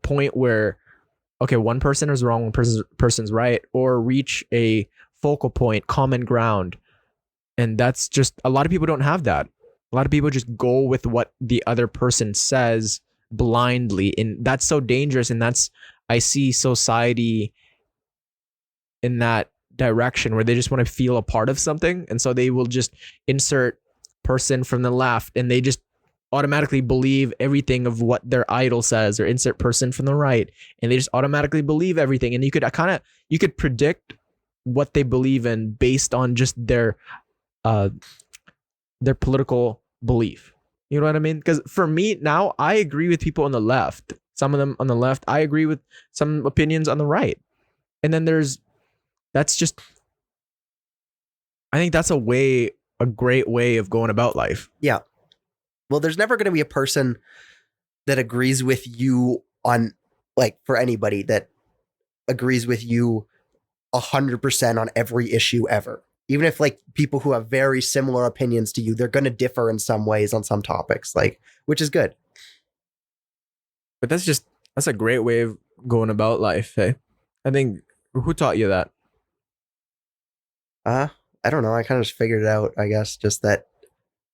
point where, okay, one person is wrong, one person's right, or reach a focal point, common ground. And that's just, a lot of people don't have that. A lot of people just go with what the other person says blindly, and that's so dangerous. And I see society in that direction where they just want to feel a part of something, and so they will just insert person from the left and they just automatically believe everything of what their idol says, or insert person from the right and they just automatically believe everything. And you could predict what they believe in based on just their political belief. You know what I mean? Because for me now, I agree with people on the left. Some of them on the left, I agree with some opinions on the right. And then I think that's a great way of going about life. Yeah. Well, there's never going to be a person that agrees with you on, like, for anybody that agrees with you 100% on every issue ever. Even if like people who have very similar opinions to you, they're going to differ in some ways on some topics, like, which is good. But that's a great way of going about life. Hey, I think, who taught you that? I don't know. I kind of just figured it out, I guess, just that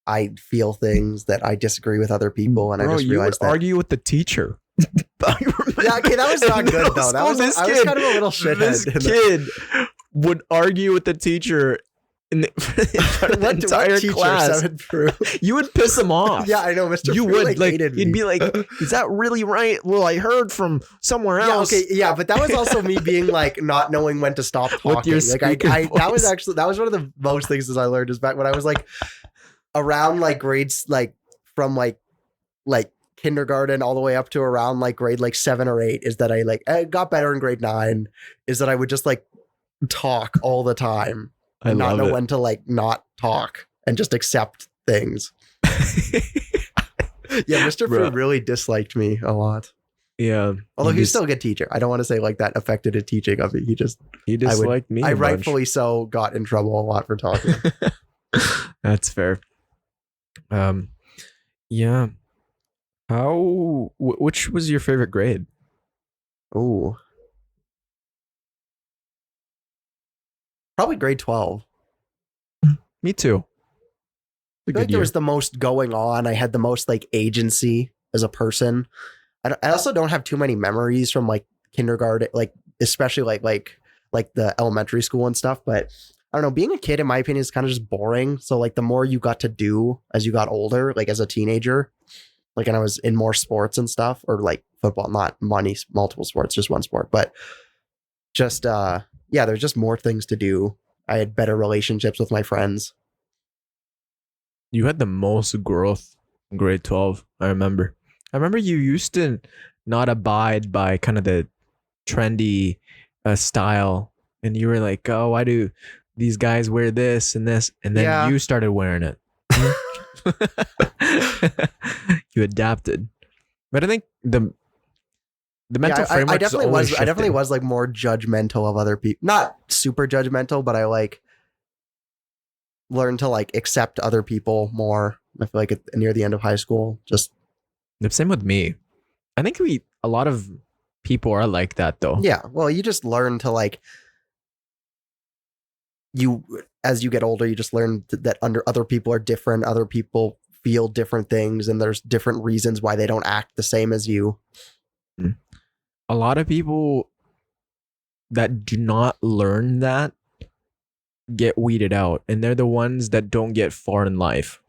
I feel things that I disagree with other people. And I just realized you would argue with the teacher. Yeah, okay, that was not good though. I was kind of a little shithead. This kid would argue with the teacher in the, in front of the entire class. You would piss him off. Yeah, I know, Mr. You Frew, would like. You'd be like, "Is that really right?" Well, I heard from somewhere else. Yeah, okay, yeah, but that was also me being like not knowing when to stop talking. With your that was one of the most things that I learned is back when I was like around like grades like from like kindergarten all the way up to around like grade like 7 or 8 is that I got better in grade 9 is that I would just like talk all the time and not know when to like not talk and just accept things. Yeah, Mr. Frew really disliked me a lot. Yeah. Although he's still a good teacher. I don't want to say like that affected his teaching of it. He disliked me. I rightfully so got in trouble a lot for talking. That's fair. Yeah. Which was your favorite grade? Oh, probably grade 12. Me too. I feel like there was the most going on. I had the most like agency as a person. I also don't have too many memories from like kindergarten, like especially like the elementary school and stuff. But I don't know, being a kid, in my opinion, is kind of just boring. So like the more you got to do as you got older, like as a teenager, like, and I was in more sports and stuff, or like football, not multiple sports, just one sport, but just, yeah, there's just more things to do. I had better relationships with my friends. You had the most growth in grade 12. I remember you used to not abide by kind of the trendy style. And you were like, oh, why do these guys wear this and this? And then you started wearing it. You adapted. But I think the mental framework I definitely was like more judgmental of other people. Not super judgmental, but I like learned to like accept other people more. I feel like near the end of high school, just the same with me. I think a lot of people are like that though. Yeah. Well, you just learn to like as you get older, you just learn that other people are different. Other people feel different things, and there's different reasons why they don't act the same as you. A lot of people that do not learn that get weeded out, and they're the ones that don't get far in life.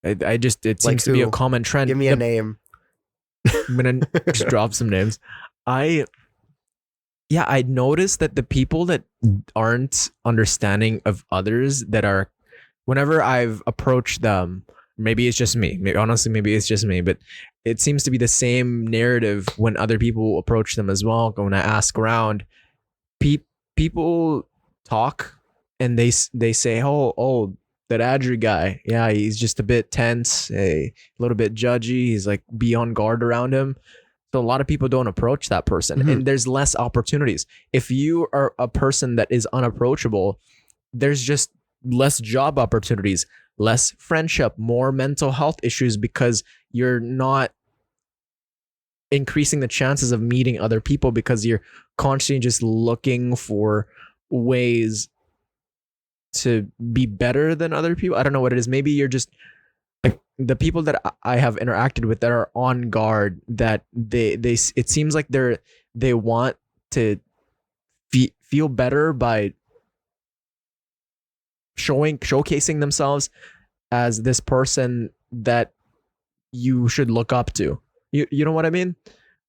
It seems to be a common trend. Give me a name. I'm gonna just drop some names. I noticed that the people that aren't understanding of others, that are, whenever I've approached them, maybe it's just me. Maybe it's just me, but it seems to be the same narrative when other people approach them as well. When I ask around, people talk and they say, oh, that Adri guy, yeah, he's just a bit tense, a little bit judgy. He's like, be on guard around him. So a lot of people don't approach that person, and there's less opportunities. If you are a person that is unapproachable, there's just less job opportunities, less friendship, more mental health issues, because you're not increasing the chances of meeting other people because you're constantly just looking for ways to be better than other people. I don't know what it is. Maybe you're just like the people that I have interacted with that are on guard, that they it seems like they want to feel better by showcasing themselves as this person that you should look up to. You know what I mean?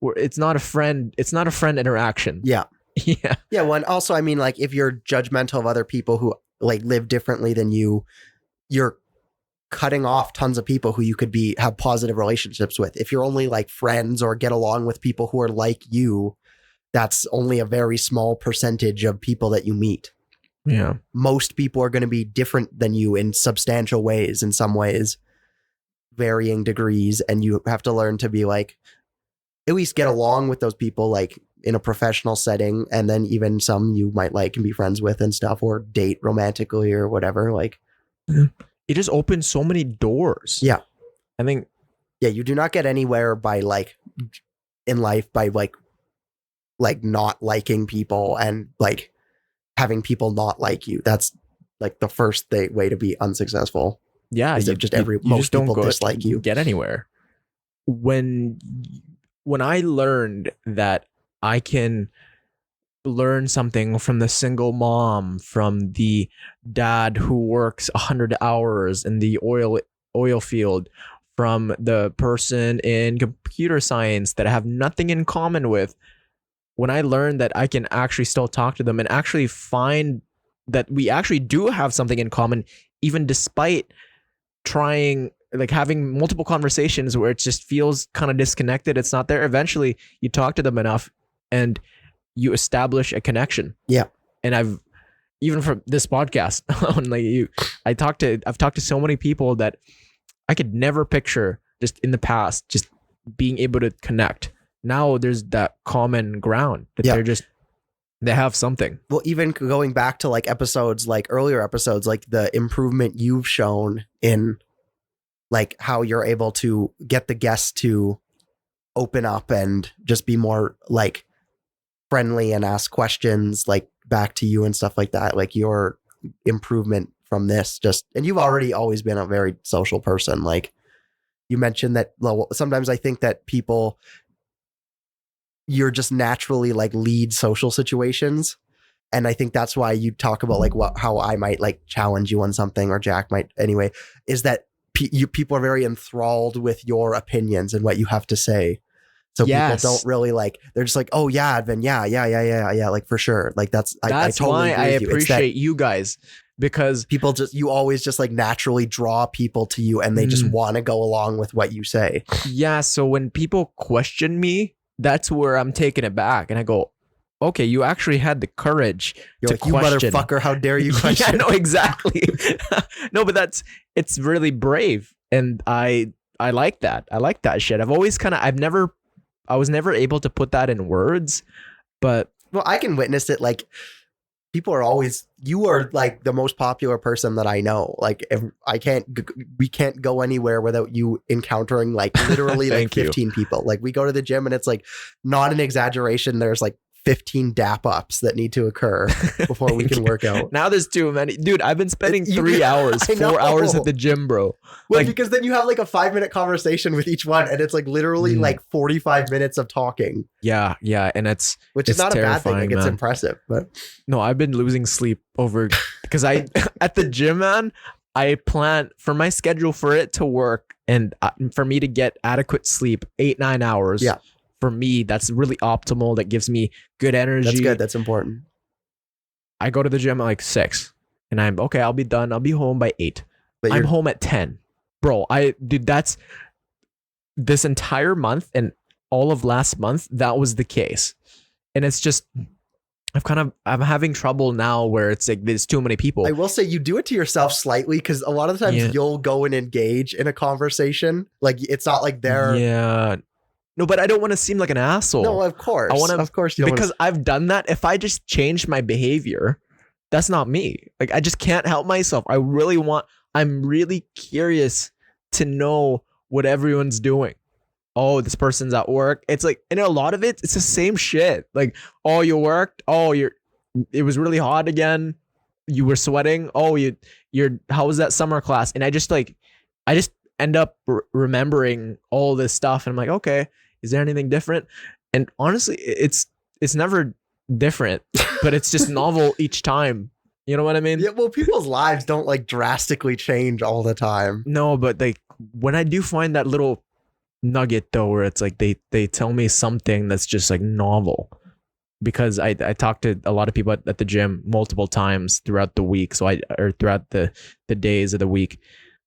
It's not a friend interaction. Yeah. Yeah. Yeah. Well, and also, I mean, like, if you're judgmental of other people who like live differently than you, you're cutting off tons of people who you could have positive relationships with. If you're only like friends or get along with people who are like you, that's only a very small percentage of people that you meet. Yeah. Most people are going to be different than you in substantial ways, in some ways, varying degrees. And you have to learn to be like, at least get along with those people, like in a professional setting. And then even some you might like and be friends with and stuff, or date romantically or whatever. Like, it just opens so many doors. Yeah. I think. Yeah. You do not get anywhere by like in life by like not liking people and like having people not like you. That's like the first way to be unsuccessful. Yeah. Most people dislike you. Get anywhere. when I learned that I can learn something from the single mom, from the dad who works 100 hours in the oil field, from the person in computer science that I have nothing in common with, when I learned that I can actually still talk to them and actually find that we actually do have something in common, even despite trying, like, having multiple conversations where it just feels kind of disconnected, it's not there. Eventually you talk to them enough and you establish a connection. Yeah. And I've, even from this podcast, I've talked to so many people that I could never picture just in the past, just being able to connect. Now there's that common ground that they have something. Well, even going back to like episodes, like earlier episodes, like the improvement you've shown in like how you're able to get the guests to open up and just be more like friendly and ask questions like back to you and stuff like that. Like your improvement from this just, and you've already always been a very social person. Like you mentioned that, well, sometimes I think that people, you're just naturally like lead social situations. And I think that's why you talk about like how I might like challenge you on something, or Jack might anyway, is that people are very enthralled with your opinions and what you have to say. So people don't really like, they're just like, oh yeah, Advin, yeah, like for sure. Like that's I totally why agree I with you. appreciate you guys, because people just, you always just like naturally draw people to you and they just want to go along with what you say. Yeah. So when people question me, that's where I'm taken aback and I go, okay, you actually had the courage You're to like, you question. motherfucker, how dare you question? Yeah, no, exactly. No, but it's really brave. And I like that. I like that shit. I was never able to put that in words, but well, I can witness it. Like people are always, you are like the most popular person that I know. Like we can't go anywhere without you encountering like literally like 15 people. Like we go to the gym and it's like not an exaggeration. There's like 15 dap ups that need to occur before we can work out. Now there's too many. Dude, I've been spending 3 hours, 4 hours at the gym, bro. Well, Like, because then you have like a 5-minute conversation with each one and it's like literally like 45 minutes of talking. Yeah. And it's is not a bad thing. Like, it's impressive, but no, I've been losing sleep over, because I, at the gym, man, I plan for my schedule for it to work and for me to get adequate sleep, 8-9 hours. Yeah. For me, that's really optimal. That gives me good energy. That's good. That's important. I go to the gym at like 6 and I'm okay. I'll be done. I'll be home by 8. But I'm home at 10. Bro, that's this entire month and all of last month. That was the case. And it's just, I'm having trouble now where it's like, there's too many people. I will say you do it to yourself slightly, because a lot of the times you'll go and engage in a conversation. Like it's not like they're. Yeah. No, but I don't want to seem like an asshole. No, of course. Of course you because I've done that. If I just change my behavior, that's not me. Like I just can't help myself. I'm really curious to know what everyone's doing. Oh, this person's at work. It's like, and a lot of it's the same shit. Like, oh, you worked. Oh, it was really hot again. You were sweating. Oh, how was that summer class? And I just end up remembering all this stuff. And I'm like, okay, is there anything different? And honestly, it's never different, but it's just novel each time. You know what I mean? Yeah. Well, people's lives don't like drastically change all the time. No, but like when I do find that little nugget though, where it's like they tell me something that's just like novel, because I talk to a lot of people at the gym multiple times throughout the week. Or throughout the days of the week.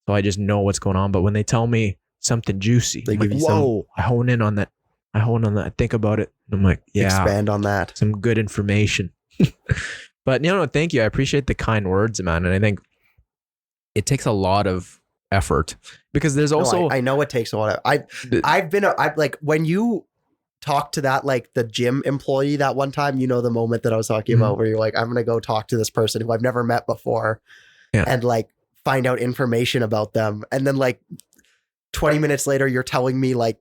So I just know what's going on. But when they tell me something juicy, I'm like, whoa, I hone in on that. I think about it. I'm like, yeah. Expand on that. Some good information. But thank you. I appreciate the kind words, man. And I think it takes a lot of effort, because there's also. I know it takes a lot of. I've like when you talk to that, like the gym employee that one time, the moment that I was talking about where you're like, I'm going to go talk to this person who I've never met before. Yeah. And like, find out information about them, and then like 20 minutes later you're telling me like,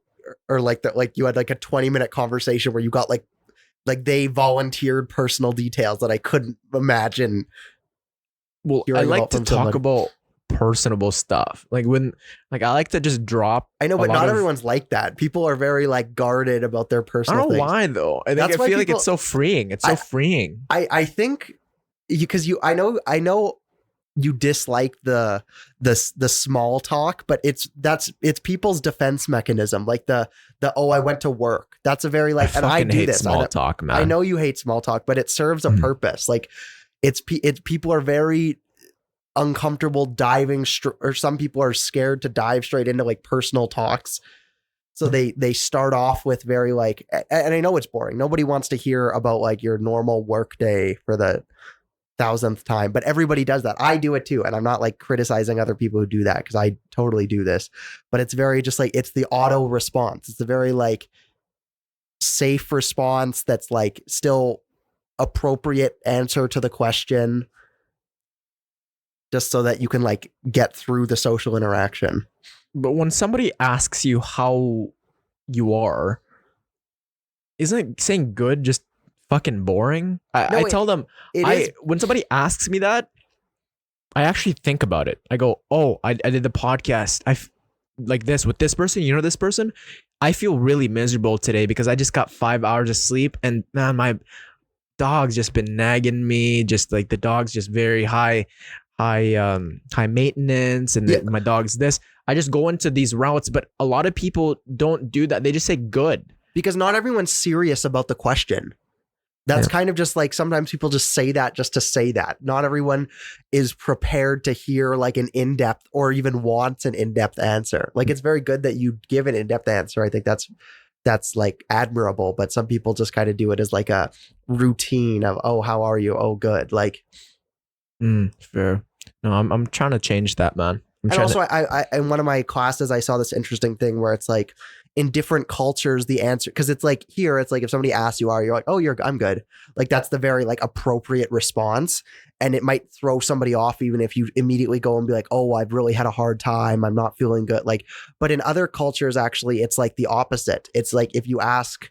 or like that, like you had like a 20-minute conversation where you got like they volunteered personal details that I couldn't imagine. Well, I like to talk about personable stuff. Like when, like I like to just drop. I know, but not of, everyone's like that. People are very like guarded about their I personal don't know things. why though. I That's why feel like people- it's so freeing. It's so freeing. I think because I know you dislike the small talk, but it's people's defense mechanism. Like the oh, I went to work. That's a very like, and I fucking do hate this. small talk, man. I know you hate small talk, but it serves a purpose. Like it's people are very uncomfortable diving or some people are scared to dive straight into like personal talks. So they start off with very like, and I know it's boring. Nobody wants to hear about like your normal work day for the 1,000th time, but everybody does that. I do it too. And I'm not like criticizing other people who do that because I totally do this, but it's very just like, it's the auto response. It's a very like safe response that's like still appropriate answer to the question, just so that you can like get through the social interaction. But when somebody asks you how you are, isn't it saying good just fucking boring? I tell them, when somebody asks me that, I actually think about it. I go, oh, I did the podcast. Like this with this person, you know, this person, I feel really miserable today because I just got 5 hours of sleep and man, my dog's just been nagging me. Just like the dog's just very high maintenance and my dog's this. I just go into these routes, but a lot of people don't do that. They just say good. Because not everyone's serious about the question. That's kind of just like sometimes people just say that just to say that. Not everyone is prepared to hear like an in-depth or even wants an in-depth answer. Like it's very good that you give an in-depth answer. I think that's like admirable, but some people just kind of do it as like a routine of, oh, how are you? Oh, good. Like, fair. No, I'm trying to change that, man. And also, I in one of my classes, I saw this interesting thing where it's like in different cultures, the answer, because it's like here, it's like if somebody asks you, are you, like, oh, I'm good. Like that's the very like appropriate response. And it might throw somebody off even if you immediately go and be like, oh, I've really had a hard time. I'm not feeling good. Like, but in other cultures, actually, it's like the opposite. It's like if you ask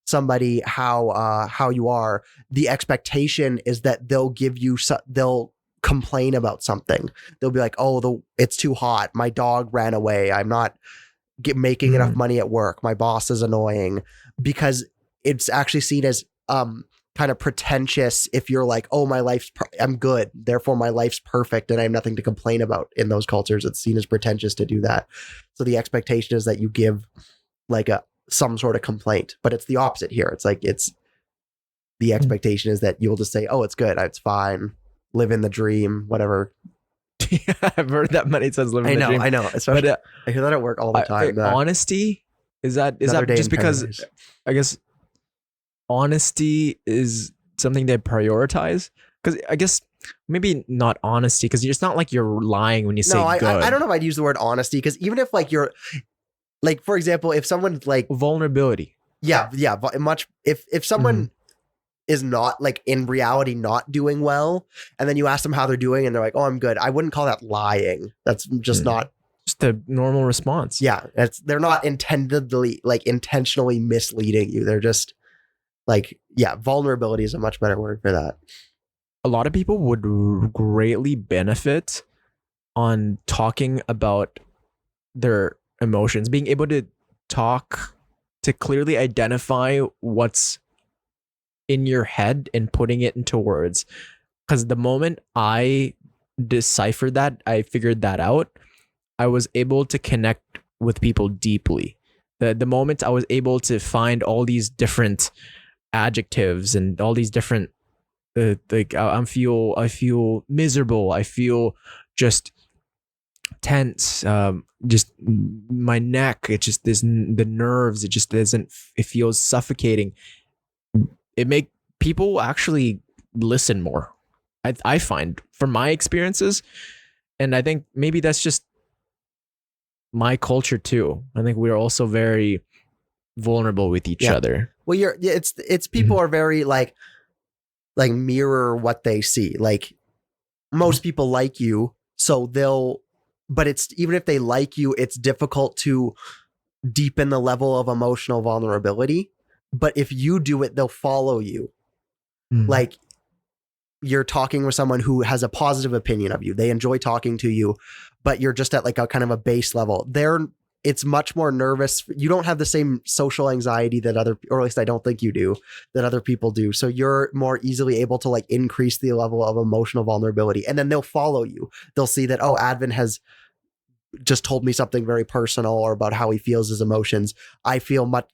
somebody how you are, the expectation is that they'll complain about something. They'll be like, oh, it's too hot. My dog ran away. I'm not making enough money at work. My boss is annoying, because it's actually seen as kind of pretentious if you're like, oh, I'm good, therefore my life's perfect and I have nothing to complain about. In those cultures, it's seen as pretentious to do that. So the expectation is that you give like some sort of complaint, but it's the opposite here. It's like the expectation is that you'll just say, oh, it's good, it's fine, live in the dream, whatever. I've heard that many times. Living the dream. I know. Especially, I hear that at work all the time. Honesty is that just because I guess honesty is something they prioritize? Because I guess maybe not honesty, because it's not like you're lying when you say good. I don't know if I'd use the word honesty, because even if like you're like, for example, if someone's like vulnerability. Yeah. Much if someone is not like in reality not doing well, and then you ask them how they're doing and they're like, oh, I'm good, I wouldn't call that lying. That's just not just a normal response. Yeah, they're not intentionally misleading you. They're just like, yeah, vulnerability is a much better word for that. A lot of people would greatly benefit on talking about their emotions, being able to talk, to clearly identify what's in your head and putting it into words. Because the moment I deciphered that, I figured that out, I was able to connect with people deeply. The moment I was able to find all these different adjectives and all these different like I feel miserable, I feel just tense, just my neck, it just the nerves, it feels suffocating. It make people actually listen more. I find from my experiences, and I think maybe that's just my culture too. I think we're also very vulnerable with each other. Well, it's people are very like mirror what they see. Like most people like you, so but it's, even if they like you, it's difficult to deepen the level of emotional vulnerability. But if you do it, they'll follow you. Like you're talking with someone who has a positive opinion of you. They enjoy talking to you, but you're just at like a kind of a base level. It's much more nervous. You don't have the same social anxiety that or at least I don't think you do, that other people do. So you're more easily able to like increase the level of emotional vulnerability. And then they'll follow you. They'll see that, oh, Advin has just told me something very personal or about how he feels his emotions.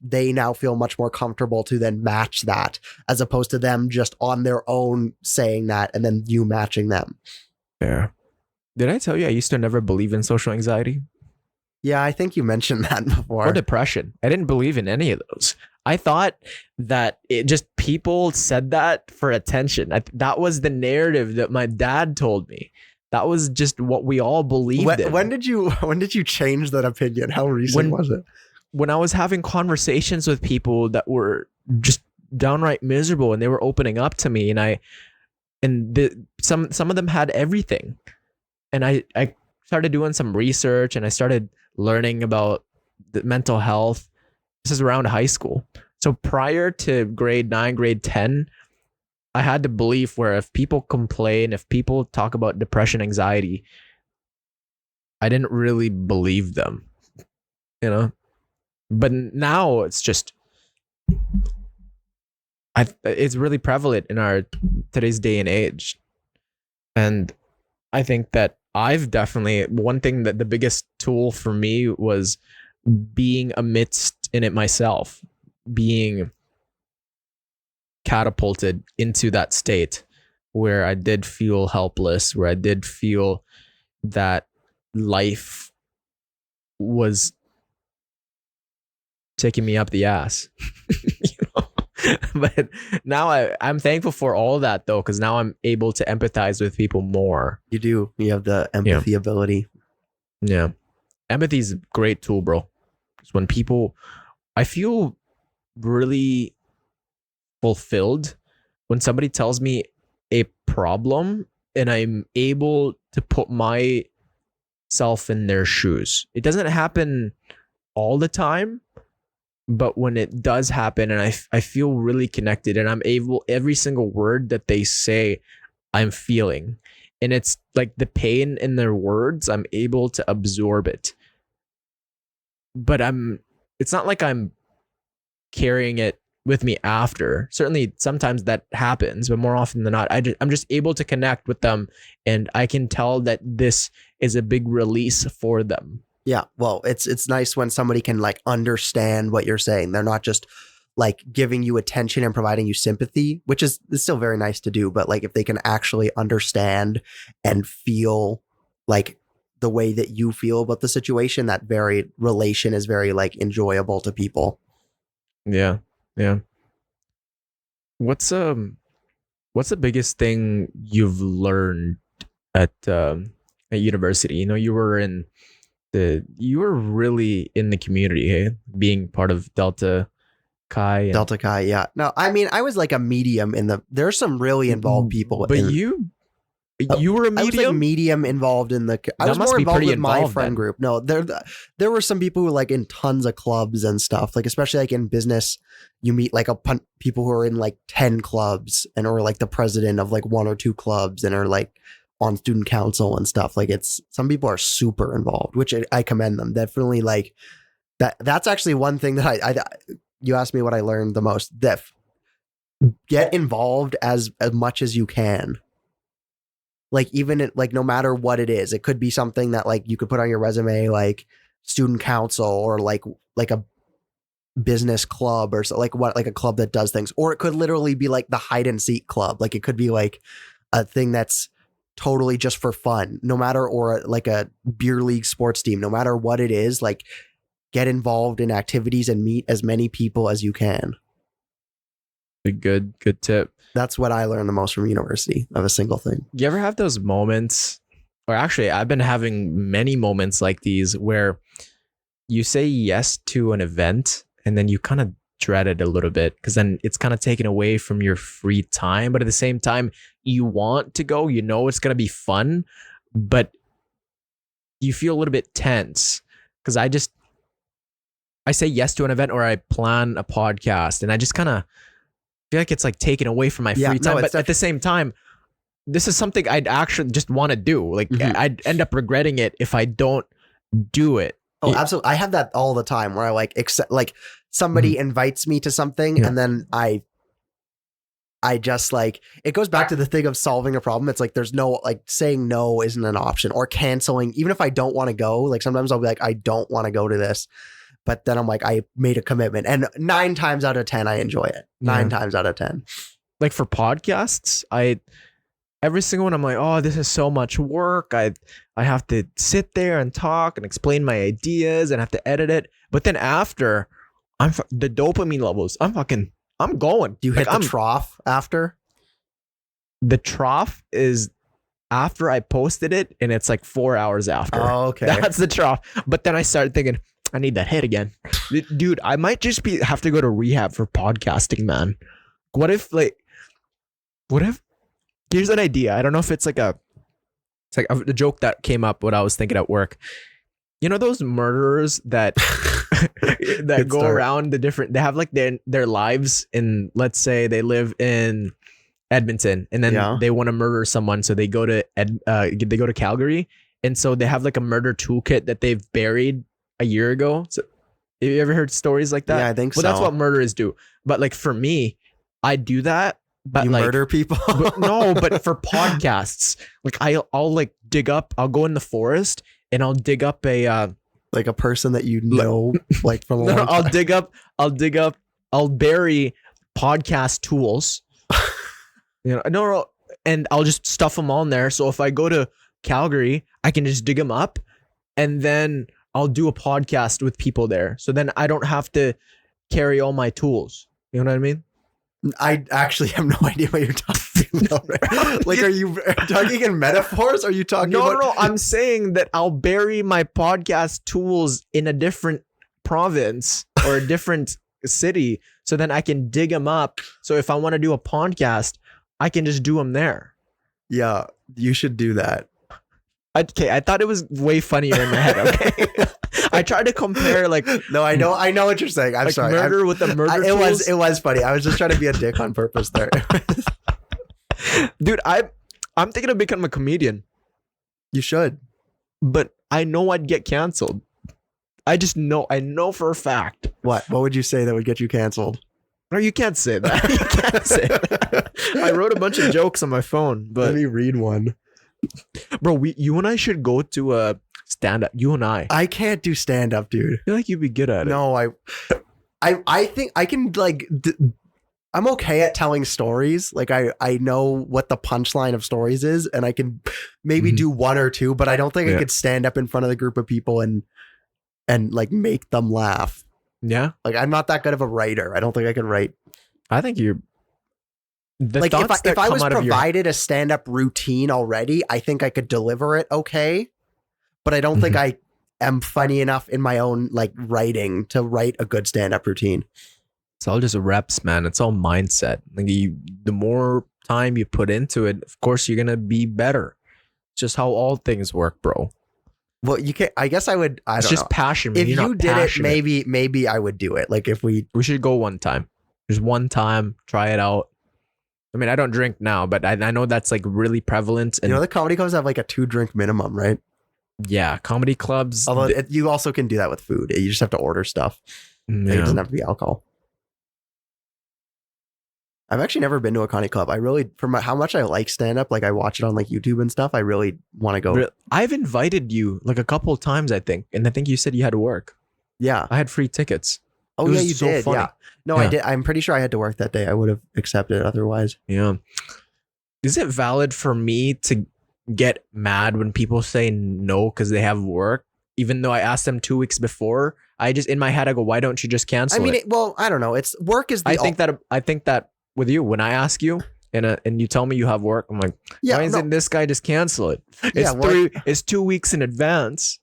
They now feel much more comfortable to then match that, as opposed to them just on their own saying that and then you matching them. Yeah. Did I tell you I used to never believe in social anxiety? Yeah, I think you mentioned that before. Or depression. I didn't believe in any of those. I thought that it just people said that for attention. That was the narrative that my dad told me. That was just what we all believed in. When did you change that opinion? How recent was it? When I was having conversations with people that were just downright miserable and they were opening up to me, some of them had everything. And I started doing some research and I started learning about the mental health. This is around high school. So prior to grade 9, grade 10, I had the belief where if people complain, if people talk about depression, anxiety, I didn't really believe them, you know? But now it's just, it's really prevalent in our today's day and age. And I think that I've definitely, one thing that the biggest tool for me was being amidst in it myself, being catapulted into that state where I did feel helpless, where I did feel that life was taking me up the ass. You know? But now I'm thankful for all that though, because now I'm able to empathize with people more. You do. You have the empathy ability. Yeah. Empathy is a great tool, bro. It's when I feel really fulfilled when somebody tells me a problem and I'm able to put myself in their shoes. It doesn't happen all the time, but when it does happen and I feel really connected and I'm able, every single word that they say, I'm feeling. And it's like the pain in their words, I'm able to absorb it. But it's not like I'm carrying it with me after. Certainly sometimes that happens, but more often than not, I'm just able to connect with them and I can tell that this is a big release for them. Yeah, well, it's nice when somebody can like understand what you're saying. They're not just like giving you attention and providing you sympathy, which is still very nice to do. But like if they can actually understand and feel like the way that you feel about the situation, that very relation is very like enjoyable to people. Yeah, yeah. What's the biggest thing you've learned at university? You know, you were really in the community, hey? Being part of Delta Chi. Delta Chi, yeah. No, I mean, I was like a medium there's some really involved people. But you were a medium? I was like medium involved in I was more involved with my friend group. No, there were some people who were like in tons of clubs and stuff, like especially like in business, you meet like people who are in like 10 clubs and are like the president of like 1 or 2 clubs and are like on student council and stuff. Like some people are super involved, which I commend them. Definitely like that's actually one thing that you asked me what I learned the most. That get involved as much as you can. Like even like no matter what it is, it could be something that like you could put on your resume, like student council or like a business club or so, like a club that does things, or it could literally be like the hide and seek club. Like it could be like a thing that's totally just for fun, no matter, or like a beer league sports team, no matter what it is, like get involved in activities and meet as many people as you can. A good tip. That's what I learned the most from university, of a single thing. You ever have those moments, or actually I've been having many moments like these where you say yes to an event and then you kind of dread it a little bit because then it's kind of taken away from your free time, but at the same time you want to go, you know it's going to be fun, but you feel a little bit tense because I say yes to an event or I plan a podcast and I just kind of feel like it's like taken away from my free time, but at the same time this is something I'd actually just want to do. Like I'd end up regretting it if I don't do it. Oh, absolutely. I have that all the time where I like accept, like somebody invites me to something and then I just like, it goes back to the thing of solving a problem. It's like, there's no, like saying no isn't an option, or canceling. Even if I don't want to go, like sometimes I'll be like, I don't want to go to this, but then I'm like, I made a commitment, and 9 times out of 10, I enjoy it. 9 times out of 10. Like for podcasts, every single one, I'm like, oh, this is so much work. I have to sit there and talk and explain my ideas and have to edit it. But then after, the dopamine levels, I'm going. Do you hit the trough after? The trough is after I posted it, and it's like 4 hours after. Oh, okay. That's the trough. But then I started thinking, I need that hit again. Dude, I might just have to go to rehab for podcasting, man. What if, here's an idea. I don't know if it's like a joke that came up when I was thinking at work. You know those murderers that that go around they have like their lives in, let's say they live in Edmonton, and then they want to murder someone, so they go to Calgary, and so they have like a murder toolkit that they've buried a year ago. So have you ever heard stories like that? Yeah, I think so. Well, that's what murderers do. But like for me, I do that. But you like, murder people? but for podcasts, like I'll like I'll go in the forest and I'll dig up a like a person that you know, like from a long time. I'll bury podcast tools. And I'll just stuff them all in there. So if I go to Calgary, I can just dig them up, and then I'll do a podcast with people there. So then I don't have to carry all my tools. You know what I mean? I actually have no idea what you're talking about. Right? Like, are you talking in metaphors? Are you talking about? No, I'm saying that I'll bury my podcast tools in a different province or a different city, so then I can dig them up. So if I want to do a podcast, I can just do them there. Yeah, you should do that. Okay, I thought it was way funnier in my head. Okay, I tried to compare like. No, I know what you're saying. I'm like sorry. Murder with the murder tools. It was funny. I was just trying to be a dick on purpose there. Dude, I'm thinking of becoming a comedian. You should, but I know I'd get canceled. I know for a fact. What would you say that would get you canceled? No, you can't say that. You can't say that. I wrote a bunch of jokes on my phone, but let me read one. Bro, you and I should go to a stand-up. You and I can't do stand-up, dude. I feel like you'd be good at it. No, I think I can like. I'm okay at telling stories. Like I know what the punchline of stories is, and I can maybe do one or two, but I don't think I could stand up in front of the group of people and like make them laugh. Yeah, like I'm not that good of a writer. I don't think I can write. I think you're. Like if I was provided a stand-up routine already, I think I could deliver it okay, but I don't think I am funny enough in my own like writing to write a good stand-up routine. It's all just reps, man. It's all mindset. Like the more time you put into it, of course you're gonna be better. It's just how all things work, bro. Well, you can. I guess I would. I don't know. It's just passion. If you did it, maybe I would do it. Like if we should go one time. Just one time, try it out. I mean, I don't drink now, but I know that's like really prevalent. And the comedy clubs have like a 2-drink minimum, right? Yeah, comedy clubs. Although you also can do that with food. You just have to order stuff. Like, it doesn't have to be alcohol. I've actually never been to a comedy club. I really, how much I like stand up, like I watch it on like YouTube and stuff. I really want to go. I've invited you like a couple of times, I think, and I think you said you had to work. Yeah, I had free tickets. Oh yeah, you did. Funny. Yeah. No, yeah. I did. I'm pretty sure I had to work that day. I would have accepted it otherwise. Yeah. Is it valid for me to get mad when people say no because they have work, even though I asked them 2 weeks before? I just in my head I go, why don't you just cancel? I mean, well, I don't know. It's work is. I think that with you, when I ask you and you tell me you have work, I'm like, why isn't this guy just cancel it? It's 2 weeks in advance.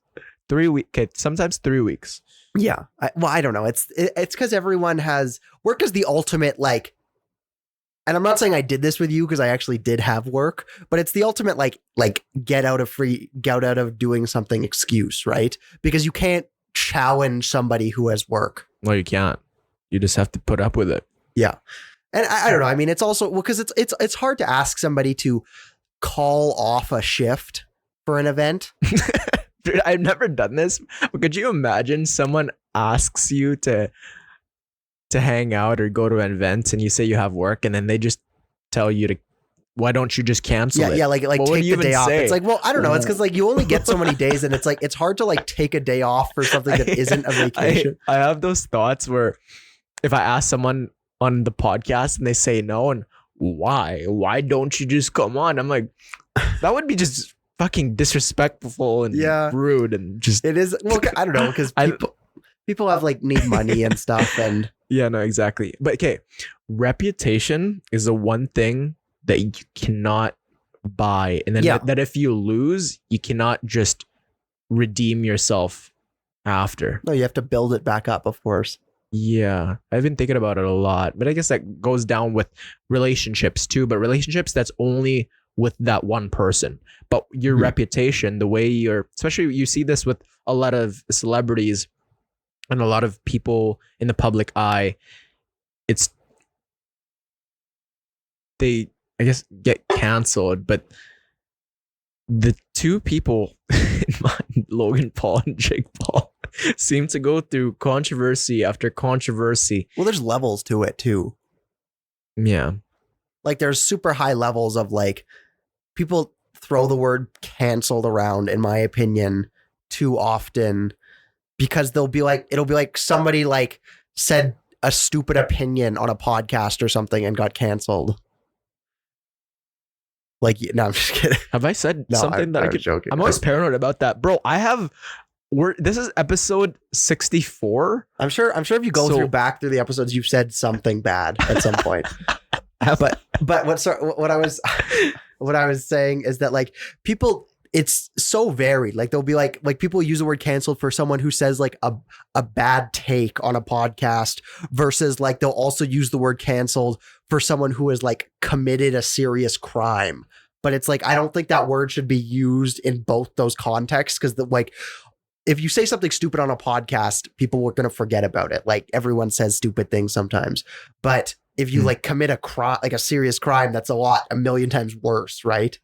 3 weeks. Okay, sometimes 3 weeks. Yeah. I don't know. It's because everyone has work is the ultimate like, and I'm not saying I did this with you because I actually did have work, but it's the ultimate like get out of doing something excuse, right? Because you can't challenge somebody who has work. Well, you can't. You just have to put up with it. Yeah. And I don't know. I mean, it's also because it's hard to ask somebody to call off a shift for an event. Dude, I've never done this, but could you imagine someone asks you to hang out or go to an event and you say you have work and then they just tell you to, why don't you just cancel it? Yeah, like What would take you the day even off. say? It's like, well, I don't know. It's because like you only get so many days, and it's like it's hard to like take a day off for something that isn't a vacation. I have those thoughts where if I ask someone on the podcast and they say no, and why don't you just come on? I'm like, that would be just fucking disrespectful and rude and just. It is. Well, I don't know because people have like need money and stuff, and yeah, no, exactly. But okay, reputation is the one thing that you cannot buy, and then that if you lose, you cannot just redeem yourself after. No, you have to build it back up, of course. Yeah, I've been thinking about it a lot, but I guess that goes down with relationships too. But relationships, that's only with that one person. But your reputation, the way especially you see this with a lot of celebrities and a lot of people in the public eye, they, I guess, get canceled. But the two people in mind, Logan Paul and Jake Paul, seem to go through controversy after controversy. Well, there's levels to it too. Yeah. Like there's super high levels of like people throw the word canceled around, in my opinion, too often, because it'll be like somebody like said a stupid opinion on a podcast or something and got canceled. Like, no, I'm just kidding. Have I said something that I could? Joking. I'm always paranoid about that, bro. This is episode 64. I'm sure if you go back through the episodes, you've said something bad at some point. but what I was saying is that like people, it's so varied. Like they'll be like people use the word canceled for someone who says like a bad take on a podcast, versus like they'll also use the word canceled for someone who has like committed a serious crime. But it's like, I don't think that word should be used in both those contexts, because like if you say something stupid on a podcast, people are going to forget about it. Like everyone says stupid things sometimes, but if you like commit a crime, like a serious crime, that's a million times worse, right?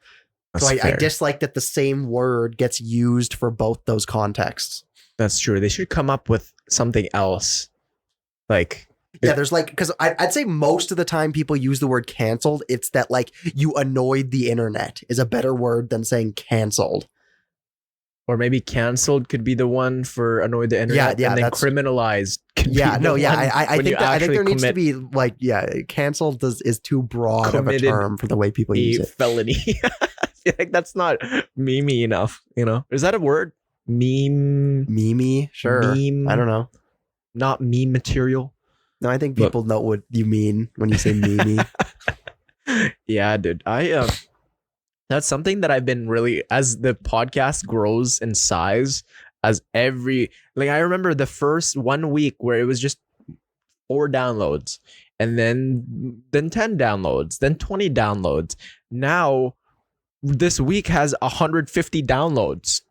That's so I dislike that the same word gets used for both those contexts. That's true. They should come up with something else. Like, yeah, there's like, because I'd say most of the time people use the word canceled, it's that like you annoyed the internet is a better word than saying canceled. Or maybe canceled could be the one for annoy the internet, and then criminalized. I think there needs to be like, canceled is too broad of a term for the way people use it. Felony. I feel like that's not memey enough. You know, is that a word? Memey, sure. Meme, I don't know. Not meme material. No, I think people know what you mean when you say memey. Yeah, dude. That's something that I've been really, as the podcast grows in size, I remember the first 1 week where it was just 4 downloads, and then 10 downloads, then 20 downloads. Now this week has 150 downloads.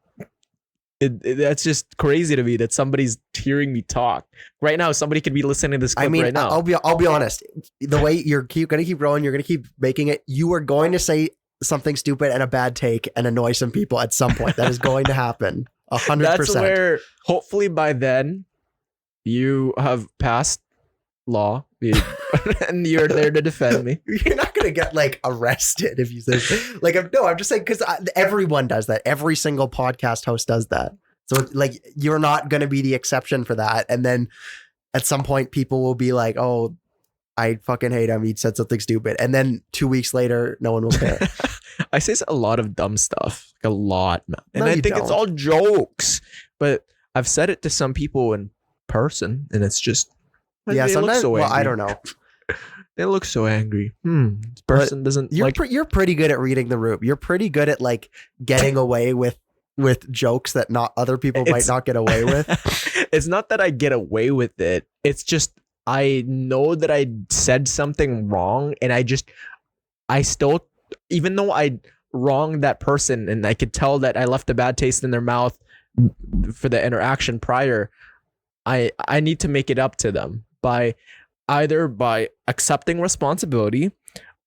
That's just crazy to me that somebody's hearing me talk right now. Somebody could be listening to this clip right now. I'll be honest. The way you're going to keep growing, you're going to keep making it. You are going to say something stupid and a bad take and annoy some people at some point. That is going to happen. 100%. That's where hopefully by then you have passed law and you're there to defend me. You're not going to get like arrested if you say like, no, I'm just saying, because everyone does that. Every single podcast host does that. So like, you're not going to be the exception for that. And then at some point people will be like, oh, I fucking hate him. He said something stupid. And then 2 weeks later, no one will care. I say a lot of dumb stuff, like a lot, man. And I think don't. It's all jokes, but I've said it to some people in person, and it's just, sometimes, look so angry. I don't know. They look so angry. This person doesn't You're pretty good at reading the room. You're pretty good at like getting away with jokes that not other people might not get away with. It's not that I get away with it. It's just, I know that I said something wrong, and I still, even though I wronged that person and I could tell that I left a bad taste in their mouth for the interaction prior, I need to make it up to them by accepting responsibility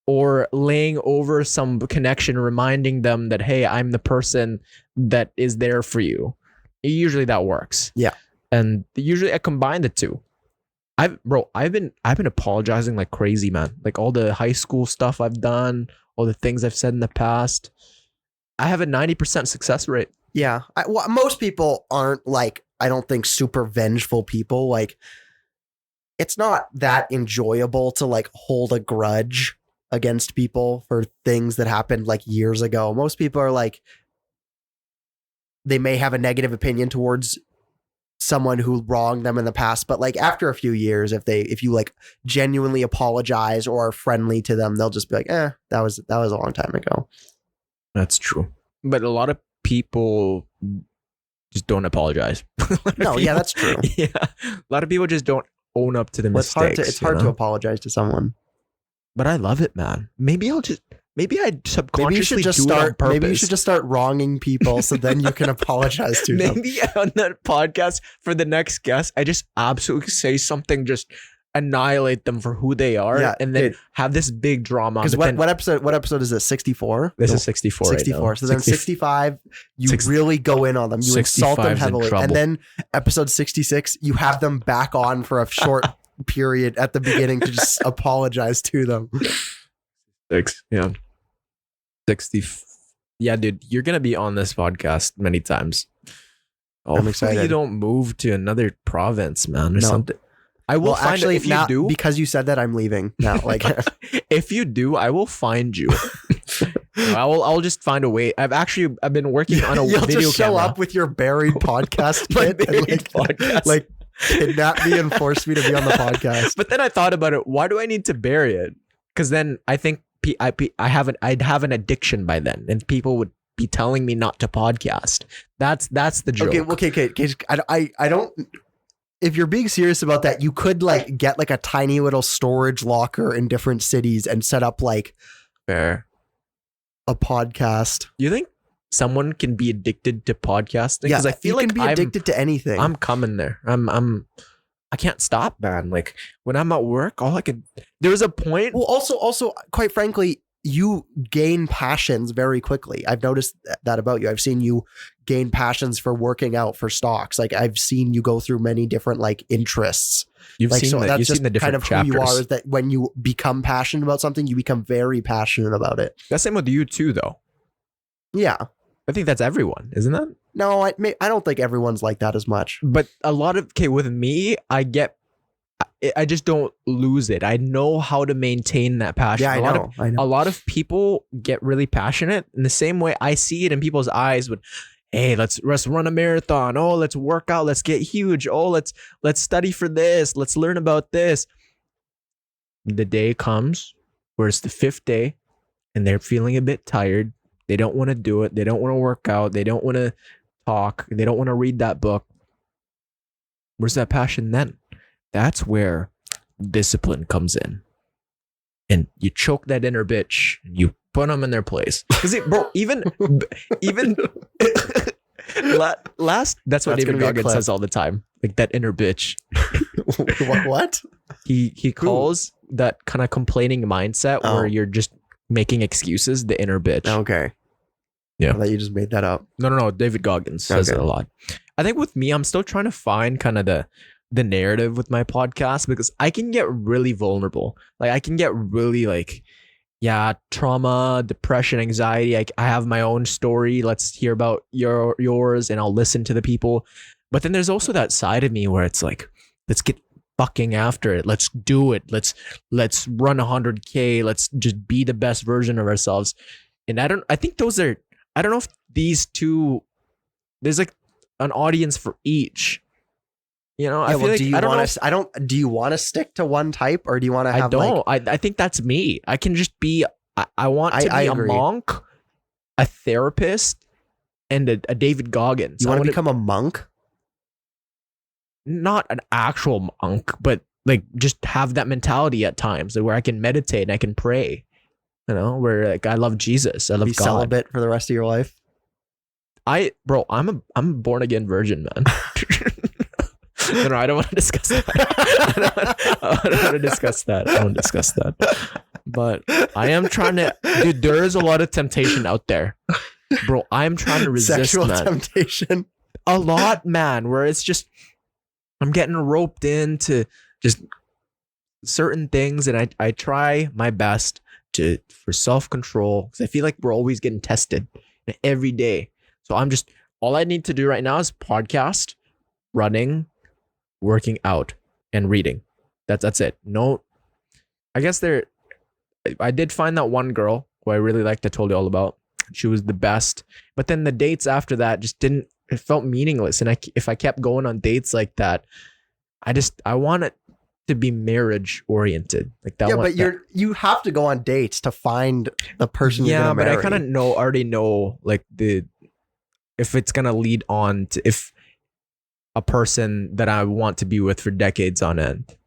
or laying over some connection, reminding them that, hey, I'm the person that is there for you. Usually that works. Yeah. And usually I combine the two. I've been apologizing like crazy, man. Like all the high school stuff I've done, all the things I've said in the past. I have a 90% success rate. Yeah. Most people aren't like, I don't think, super vengeful people. Like, it's not that enjoyable to like hold a grudge against people for things that happened like years ago. Most people are like, they may have a negative opinion towards someone who wronged them in the past, but like after a few years, if you like genuinely apologize or are friendly to them, they'll just be like, that was a long time ago. That's true. But a lot of people just don't apologize. That's true. Yeah. A lot of people just don't own up to the mistakes. It's hard to apologize to someone. But I love it, man. Maybe I subconsciously do it on purpose. Maybe you should just start wronging people so then you can apologize to them. Maybe on that podcast for the next guest, I just absolutely say something, just annihilate them for who they are, and then have this big drama. Because what episode is this? 64? This is 64. 64. Right, so then 65, you really go in on them. You insult them heavily. And then episode 66, you have them back on for a short period at the beginning to just apologize to them. 60. Yeah, dude, you're gonna be on this podcast many times. I'm excited. You don't move to another province, man, or something. I will find actually, if you do, because you said that, I'm leaving now. Like, if you do, I will find you. I'll just find a way. I've been working on a You'll video just show camera. up with your buried podcast kit like kidnap me and force me to be on the podcast. But then I thought about it. Why do I need to bury it? Because then I think I'd have an addiction by then, and people would be telling me not to podcast. That's the joke. Okay. I don't. If you're being serious about that, you could like get like a tiny little storage locker in different cities and set up like fair a podcast. You think someone can be addicted to podcasting? Yeah, because I feel like you can be addicted to anything. I'm coming there. I can't stop, man. Like when I'm at work, there was a point. Well, also, quite frankly, you gain passions very quickly. I've noticed that about you. I've seen you gain passions for working out, for stocks. Like I've seen you go through many different like interests. You've seen the different kind of chapters. Who you are, is that when you become passionate about something, you become very passionate about it. That's same with you too, though. Yeah. I think that's everyone, isn't that? No, I don't think everyone's like that as much. But a lot of, with me, I just don't lose it. I know how to maintain that passion. Yeah, I know. A lot of people get really passionate in the same way I see it in people's eyes when, hey, let's run a marathon. Oh, let's work out. Let's get huge. Oh, let's study for this. Let's learn about this. The day comes where it's the 5th day and they're feeling a bit tired. They don't want to do it. They don't want to work out. They don't want to talk. They don't want to read that book. Where's that passion then? That's where discipline comes in. And you choke that inner bitch and you put them in their place. Because bro, even that's what David Goggins says all the time. Like that inner bitch. What? He calls that kind of complaining mindset where you're just making excuses the inner bitch. Okay. Yeah. I thought you just made that up. No. David Goggins says it a lot. I think with me, I'm still trying to find kind of the narrative with my podcast, because I can get really vulnerable. Like I can get really like, trauma, depression, anxiety. I have my own story. Let's hear about yours and I'll listen to the people. But then there's also that side of me where it's like, let's get fucking after it. Let's do it. Let's run 100K. Let's just be the best version of ourselves. And I don't know if these two, there's like an audience for each. You know, I feel like, do you want to stick to one type, or do you want to have I think that's me. I can just be, I want to be a monk, a therapist, and a David Goggins. You want to become a monk? Not an actual monk, but like just have that mentality at times where I can meditate and I can pray, you know, where like I love Jesus. I love God. Celibate for the rest of your life. I'm a born again virgin, man. No, I don't want to discuss that. I don't want to discuss that. But I am trying to, dude, there is a lot of temptation out there. Bro, I'm trying to resist, Sexual man. temptation. A lot, man, where it's just, I'm getting roped into just certain things, and I try my best for self-control, because I feel like we're always getting tested every day. So I'm just, all I need to do right now is podcast, running, working out, and reading. That's it. No, I guess I did find that one girl who I really liked, I told you all about. She was the best. But then the dates after that just didn't, it felt meaningless. And if I kept going on dates like that, I want it to be marriage oriented. Like that. Yeah, but you have to go on dates to find the person you're gonna marry. Yeah, but I kind of already know like if it's gonna lead on to if a person that I want to be with for decades on end.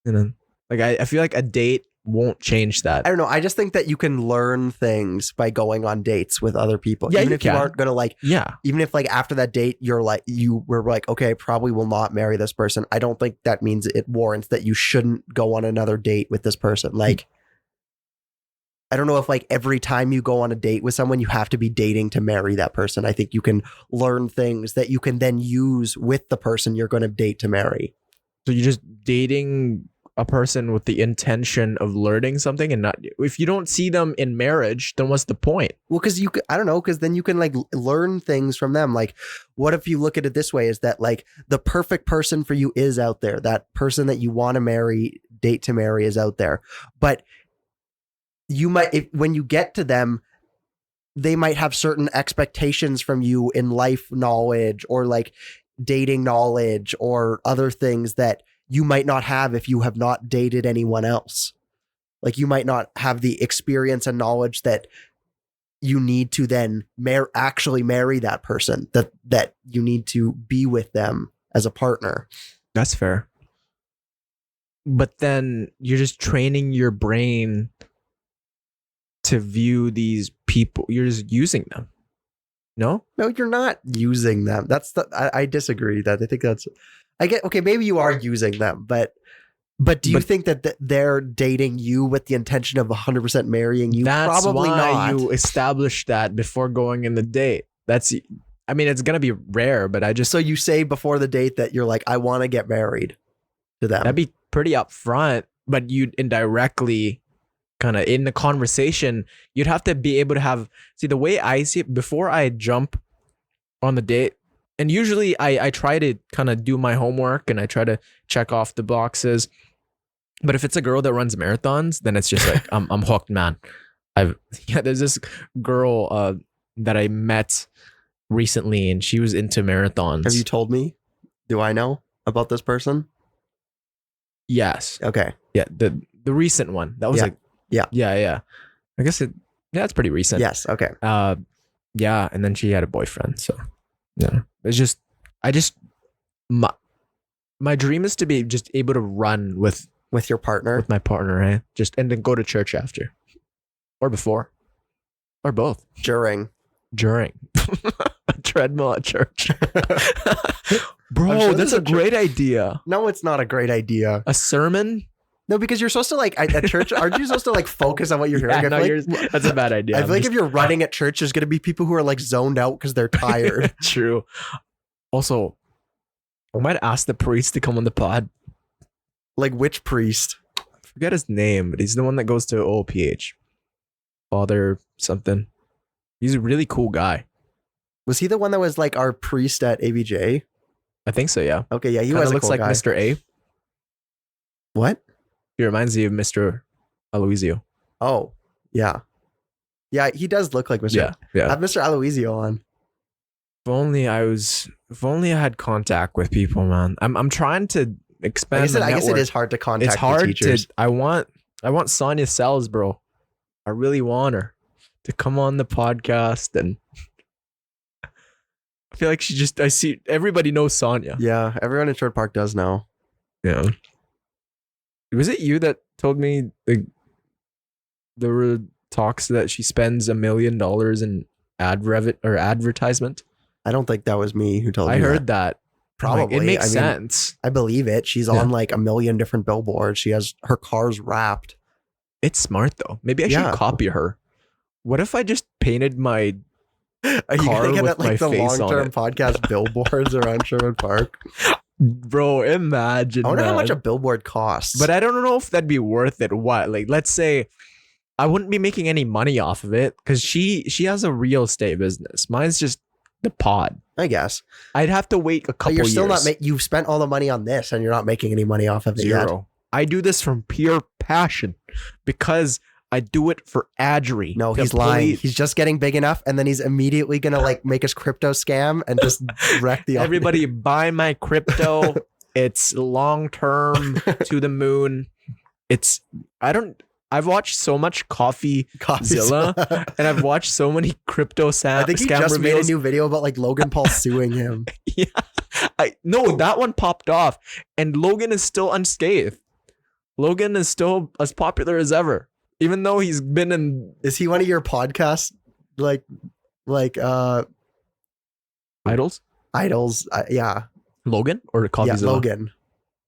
You know, like I feel like a date won't change that. I don't know. I just think that you can learn things by going on dates with other people. Yeah, even you if you can. aren't gonna even if like after that date you were like, okay, I probably will not marry this person. I don't think that means it warrants that you shouldn't go on another date with this person. Like, I don't know if like every time you go on a date with someone, you have to be dating to marry that person. I think you can learn things that you can then use with the person you're going to date to marry. So you're just dating a person with the intention of learning something, and not, if you don't see them in marriage, then what's the point? Well, because I don't know, because then you can like learn things from them. Like, what if you look at it this way, is that like the perfect person for you is out there. That person that you want to marry, date to marry is out there. But you might, when you get to them, they might have certain expectations from you in life knowledge or like dating knowledge or other things that you might not have if you have not dated anyone else. Like you might not have the experience and knowledge that you need to then actually marry that person, that you need to be with them as a partner. That's fair. But then you're just training your brain to view these people. You're just using them. No, you're not using them. I disagree. That I think that's, I get, okay, maybe you are using them, but do you think that they're dating you with the intention of 100% marrying you? That's probably why not. you establish that before going in the date. I mean, it's going to be rare, but so you say before the date that you're like, I want to get married to them. That'd be pretty upfront, but you'd indirectly kind of in the conversation, you'd have to be able to see the way I see it before I jump on the date. And usually I try to kind of do my homework and I try to check off the boxes. But if it's a girl that runs marathons, then it's just like, I'm hooked, man. There's this girl that I met recently and she was into marathons. Have you told me? Do I know about this person? Yes. Okay. Yeah. The recent one. That was Yeah. I guess it's pretty recent. Yes. Okay. Yeah. And then she had a boyfriend. So yeah, it's just, my dream is to be just able to run with your partner, with my partner, right? And then go to church after or before or both. During a treadmill at church. Bro, that's a great idea. No, it's not a great idea. A sermon? No, because you're supposed to like at church. Aren't you supposed to like focus on what you're hearing? That's a bad idea. I feel like if you're running at church, there's going to be people who are like zoned out because they're tired. True. Also, I might ask the priest to come on the pod. Like which priest? I forget his name, but he's the one that goes to OPH. Father something. He's a really cool guy. Was he the one that was like our priest at ABJ? I think so, yeah. Okay, yeah, he was looks cool like guy. Mr. A. What? He reminds me of Mr. Aloisio. Oh, yeah. Yeah, he does look like Mr. Yeah. I have Mr. Aloisio on. If only I had contact with people, man. I'm trying to expand. I guess it is hard to contact. It's hard the teachers. I want Sonia Sells, bro. I really want her to come on the podcast, and I feel like I see everybody knows Sonia. Yeah, everyone in Short Park does know. Yeah. Was it you that told me there were talks that she spends $1 million in advertisement? I don't think that was me who told you. I heard that. Probably. It makes sense. I believe it. She's on like 1 million different billboards. Her car's wrapped. It's smart though. Maybe I Yeah. should copy her. What if I just painted my Are you car gonna get with at like my the face on long-term it? podcast billboards around Sherwood Park? Bro, imagine I wonder how much a man. billboard costs. But I don't know if that'd be worth it. What? Like, let's say I wouldn't be making any money off of it because she has a real estate business. Mine's just the pod. I guess. I'd have to wait a couple But you're still years. not you've spent all the money on this and you're not making any money off of it yet. Zero. I do this from pure passion because I do it for Adri. No, The he's lying. police. He's just getting big enough and then he's immediately gonna like make his crypto scam and just wreck the Everybody buy my crypto. It's long term to the moon. I've watched so much CoffeeZilla and I've watched so many crypto I think he scam just made a reveals. new video about like Logan Paul suing him. Yeah. No, that one popped off and Logan is still unscathed. Logan is still as popular as ever, even though he's been in Is he one of your podcasts like Idols. idols? Yeah. Logan or CoffeeZilla? Yeah, Logan.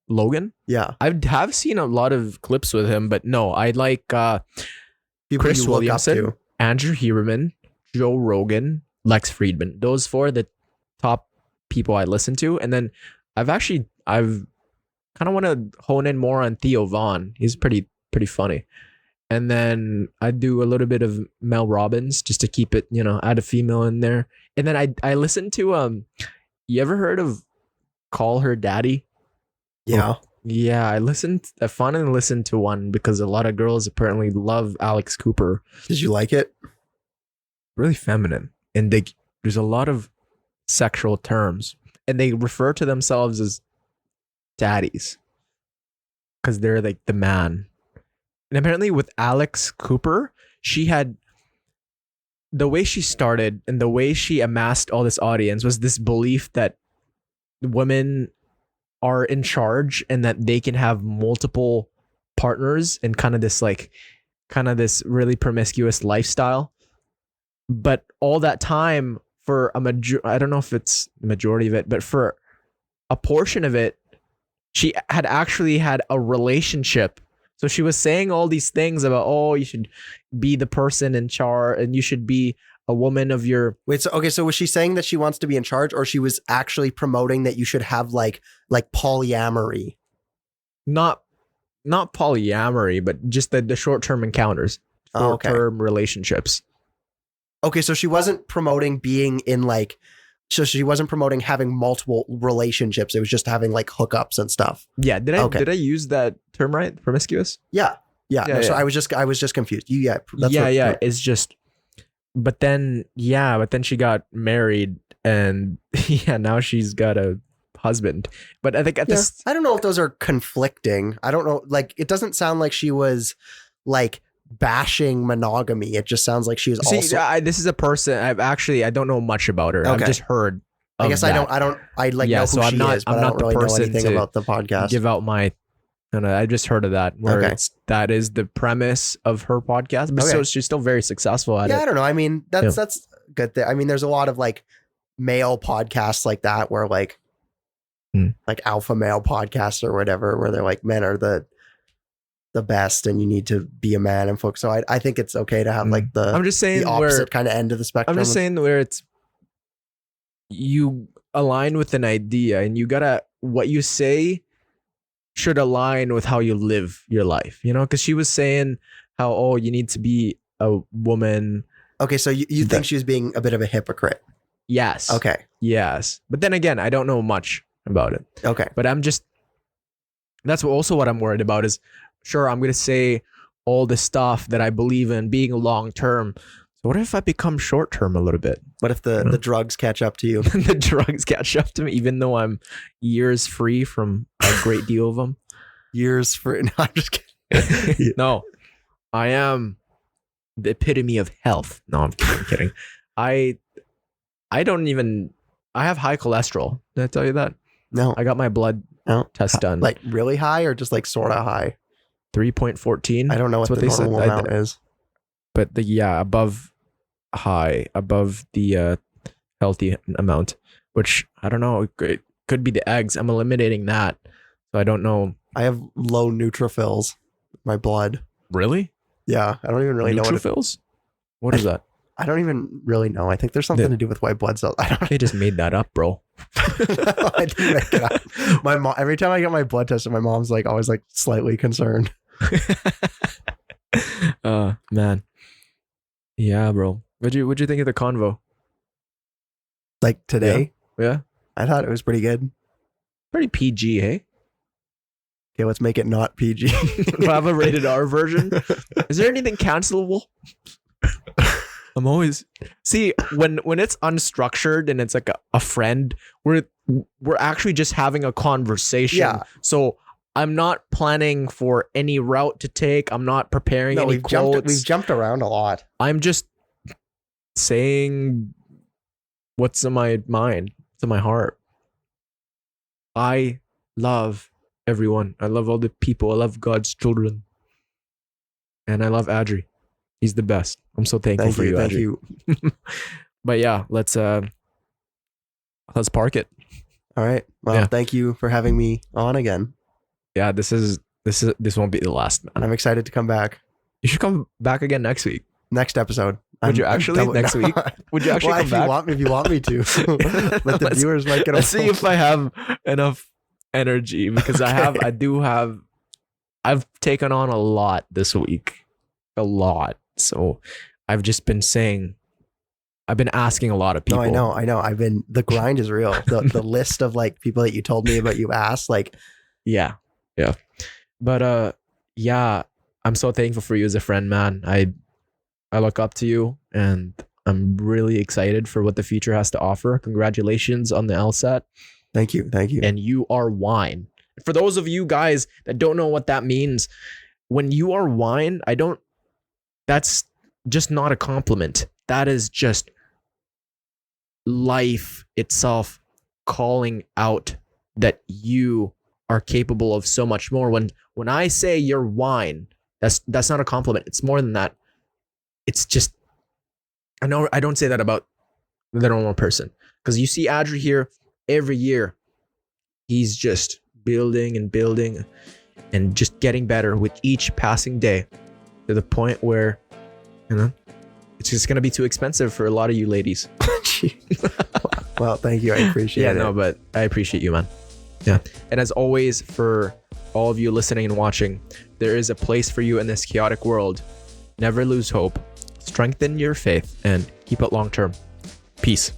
Logan? Yeah. I have seen a lot of clips with him, but no, I like People Chris you look up Williamson, to. Andrew Huberman, Joe Rogan, Lex Friedman. Those four are the top people I listen to. And then I've kind of want to hone in more on Theo Vaughn. He's pretty funny. And then I do a little bit of Mel Robbins just to keep it, add a female in there. And then I listen to you ever heard of Call Her Daddy? Yeah. Yeah, I finally listened to one because a lot of girls apparently love Alex Cooper. Did you like it? Really feminine. And there's a lot of sexual terms. And they refer to themselves as daddies. Because they're like the man. And apparently with Alex Cooper, she had the way she started and the way she amassed all this audience was this belief that women are in charge and that they can have multiple partners and kind of this really promiscuous lifestyle. But all that time for I don't know if it's the majority of it, but for a portion of it, she had actually had a relationship. So she was saying all these things about, you should be the person in charge and you should be a woman of your... Wait, so was she saying that she wants to be in charge or she was actually promoting that you should have like polyamory? Not polyamory, but just the short-term encounters, short-term relationships. Okay, so she wasn't promoting being in so she wasn't promoting having multiple relationships. It was just having like hookups and stuff. Yeah, did I use that term right? Promiscuous? Yeah. So I was just confused. It's just, but then she got married and now she's got a husband. But I think this, I don't know if those are conflicting. I don't know. Like, it doesn't sound like she was like bashing monogamy. It just sounds like she was also. This is a person I don't know much about her. Okay. I've just heard. I guess that. I know who she is, but I don't really know anything about the podcast. Give out my. I just heard of that where that is the premise of her podcast, but so she's still very successful at it. Yeah, I don't know. I mean, that's good. I mean, there's a lot of like male podcasts like that where like alpha male podcasts or whatever, where they're like men are the best and you need to be a man and folks. So I think it's okay to have like I'm just saying the opposite kind of end of the spectrum. I'm just saying where it's you align with an idea and you gotta what you say should align with how you live your life, because she was saying how, you need to be a woman. Okay. So you think she was being a bit of a hypocrite? Yes. Okay. Yes. But then again, I don't know much about it. Okay. But that's also what I'm worried about is, sure, I'm going to say all the stuff that I believe in being long-term. So what if I become short-term a little bit? What if the drugs catch up to you? The drugs catch up to me, even though I'm years free from a great deal of them. Years free? No, I'm just kidding. No, I am the epitome of health. No, I'm kidding. I have high cholesterol. Did I tell you that? No. I got my blood test done. Like really high or just like sort of high? 3.14. I don't know what the normal amount is. But above the healthy amount, which I don't know. It could be the eggs. I'm eliminating that. So I don't know. I have low neutrophils, my blood. Really? Yeah, I don't even really know what Neutrophils? What is that? I don't even really know. I think there's something to do with white blood cells. I don't They just made that up, bro. I didn't make it up. My mom, every time I get my blood tested, my mom's like always like slightly concerned. Man. Yeah, bro. What'd you think of the convo? Like today, Yeah? I thought it was pretty good. Pretty PG, hey? Okay, let's make it not PG. We'll have a rated R version. Is there anything cancelable? I'm always when it's unstructured and it's like a friend, we're actually just having a conversation. Yeah. So I'm not planning for any route to take. I'm not preparing any quotes. We've jumped around a lot. I'm just saying what's in my mind, what's in my heart. I love everyone. I love all the people. I love God's children. And I love Adri. He's the best. I'm so thankful for you, Adri. Thank you. But yeah, let's park it. All right. Well, Yeah. thank you for having me on again. Yeah, this won't be the last, man. I'm excited to come back. You should come back again next week. Next episode. Would you actually next week? Would you actually come back? If you want me to. Let the viewers might get a Let's see if I have enough energy, because I've taken on a lot this week. A lot. So I've just been I've been asking a lot of people. No, I know. The grind is real. The list of like people that you told me about, you asked, like, yeah. But yeah, I'm so thankful for you as a friend, man. I look up to you, and I'm really excited for what the future has to offer. Congratulations on the LSAT. Thank you. And you are wine. For those of you guys that don't know what that means, when you are wine, that's just not a compliment. That is just life itself calling out that you are capable of so much more. When I say you're wine, that's not a compliment. It's more than that. It's just, I know I don't say that about the normal person, because you see Adri here every year. He's just building and building and just getting better with each passing day, to the point where, it's just going to be too expensive for a lot of you ladies. Well, thank you. I appreciate it. Yeah, no, but I appreciate you, man. Yeah. And as always, for all of you listening and watching, there is a place for you in this chaotic world. Never lose hope. Strengthen your faith and keep it long term. Peace.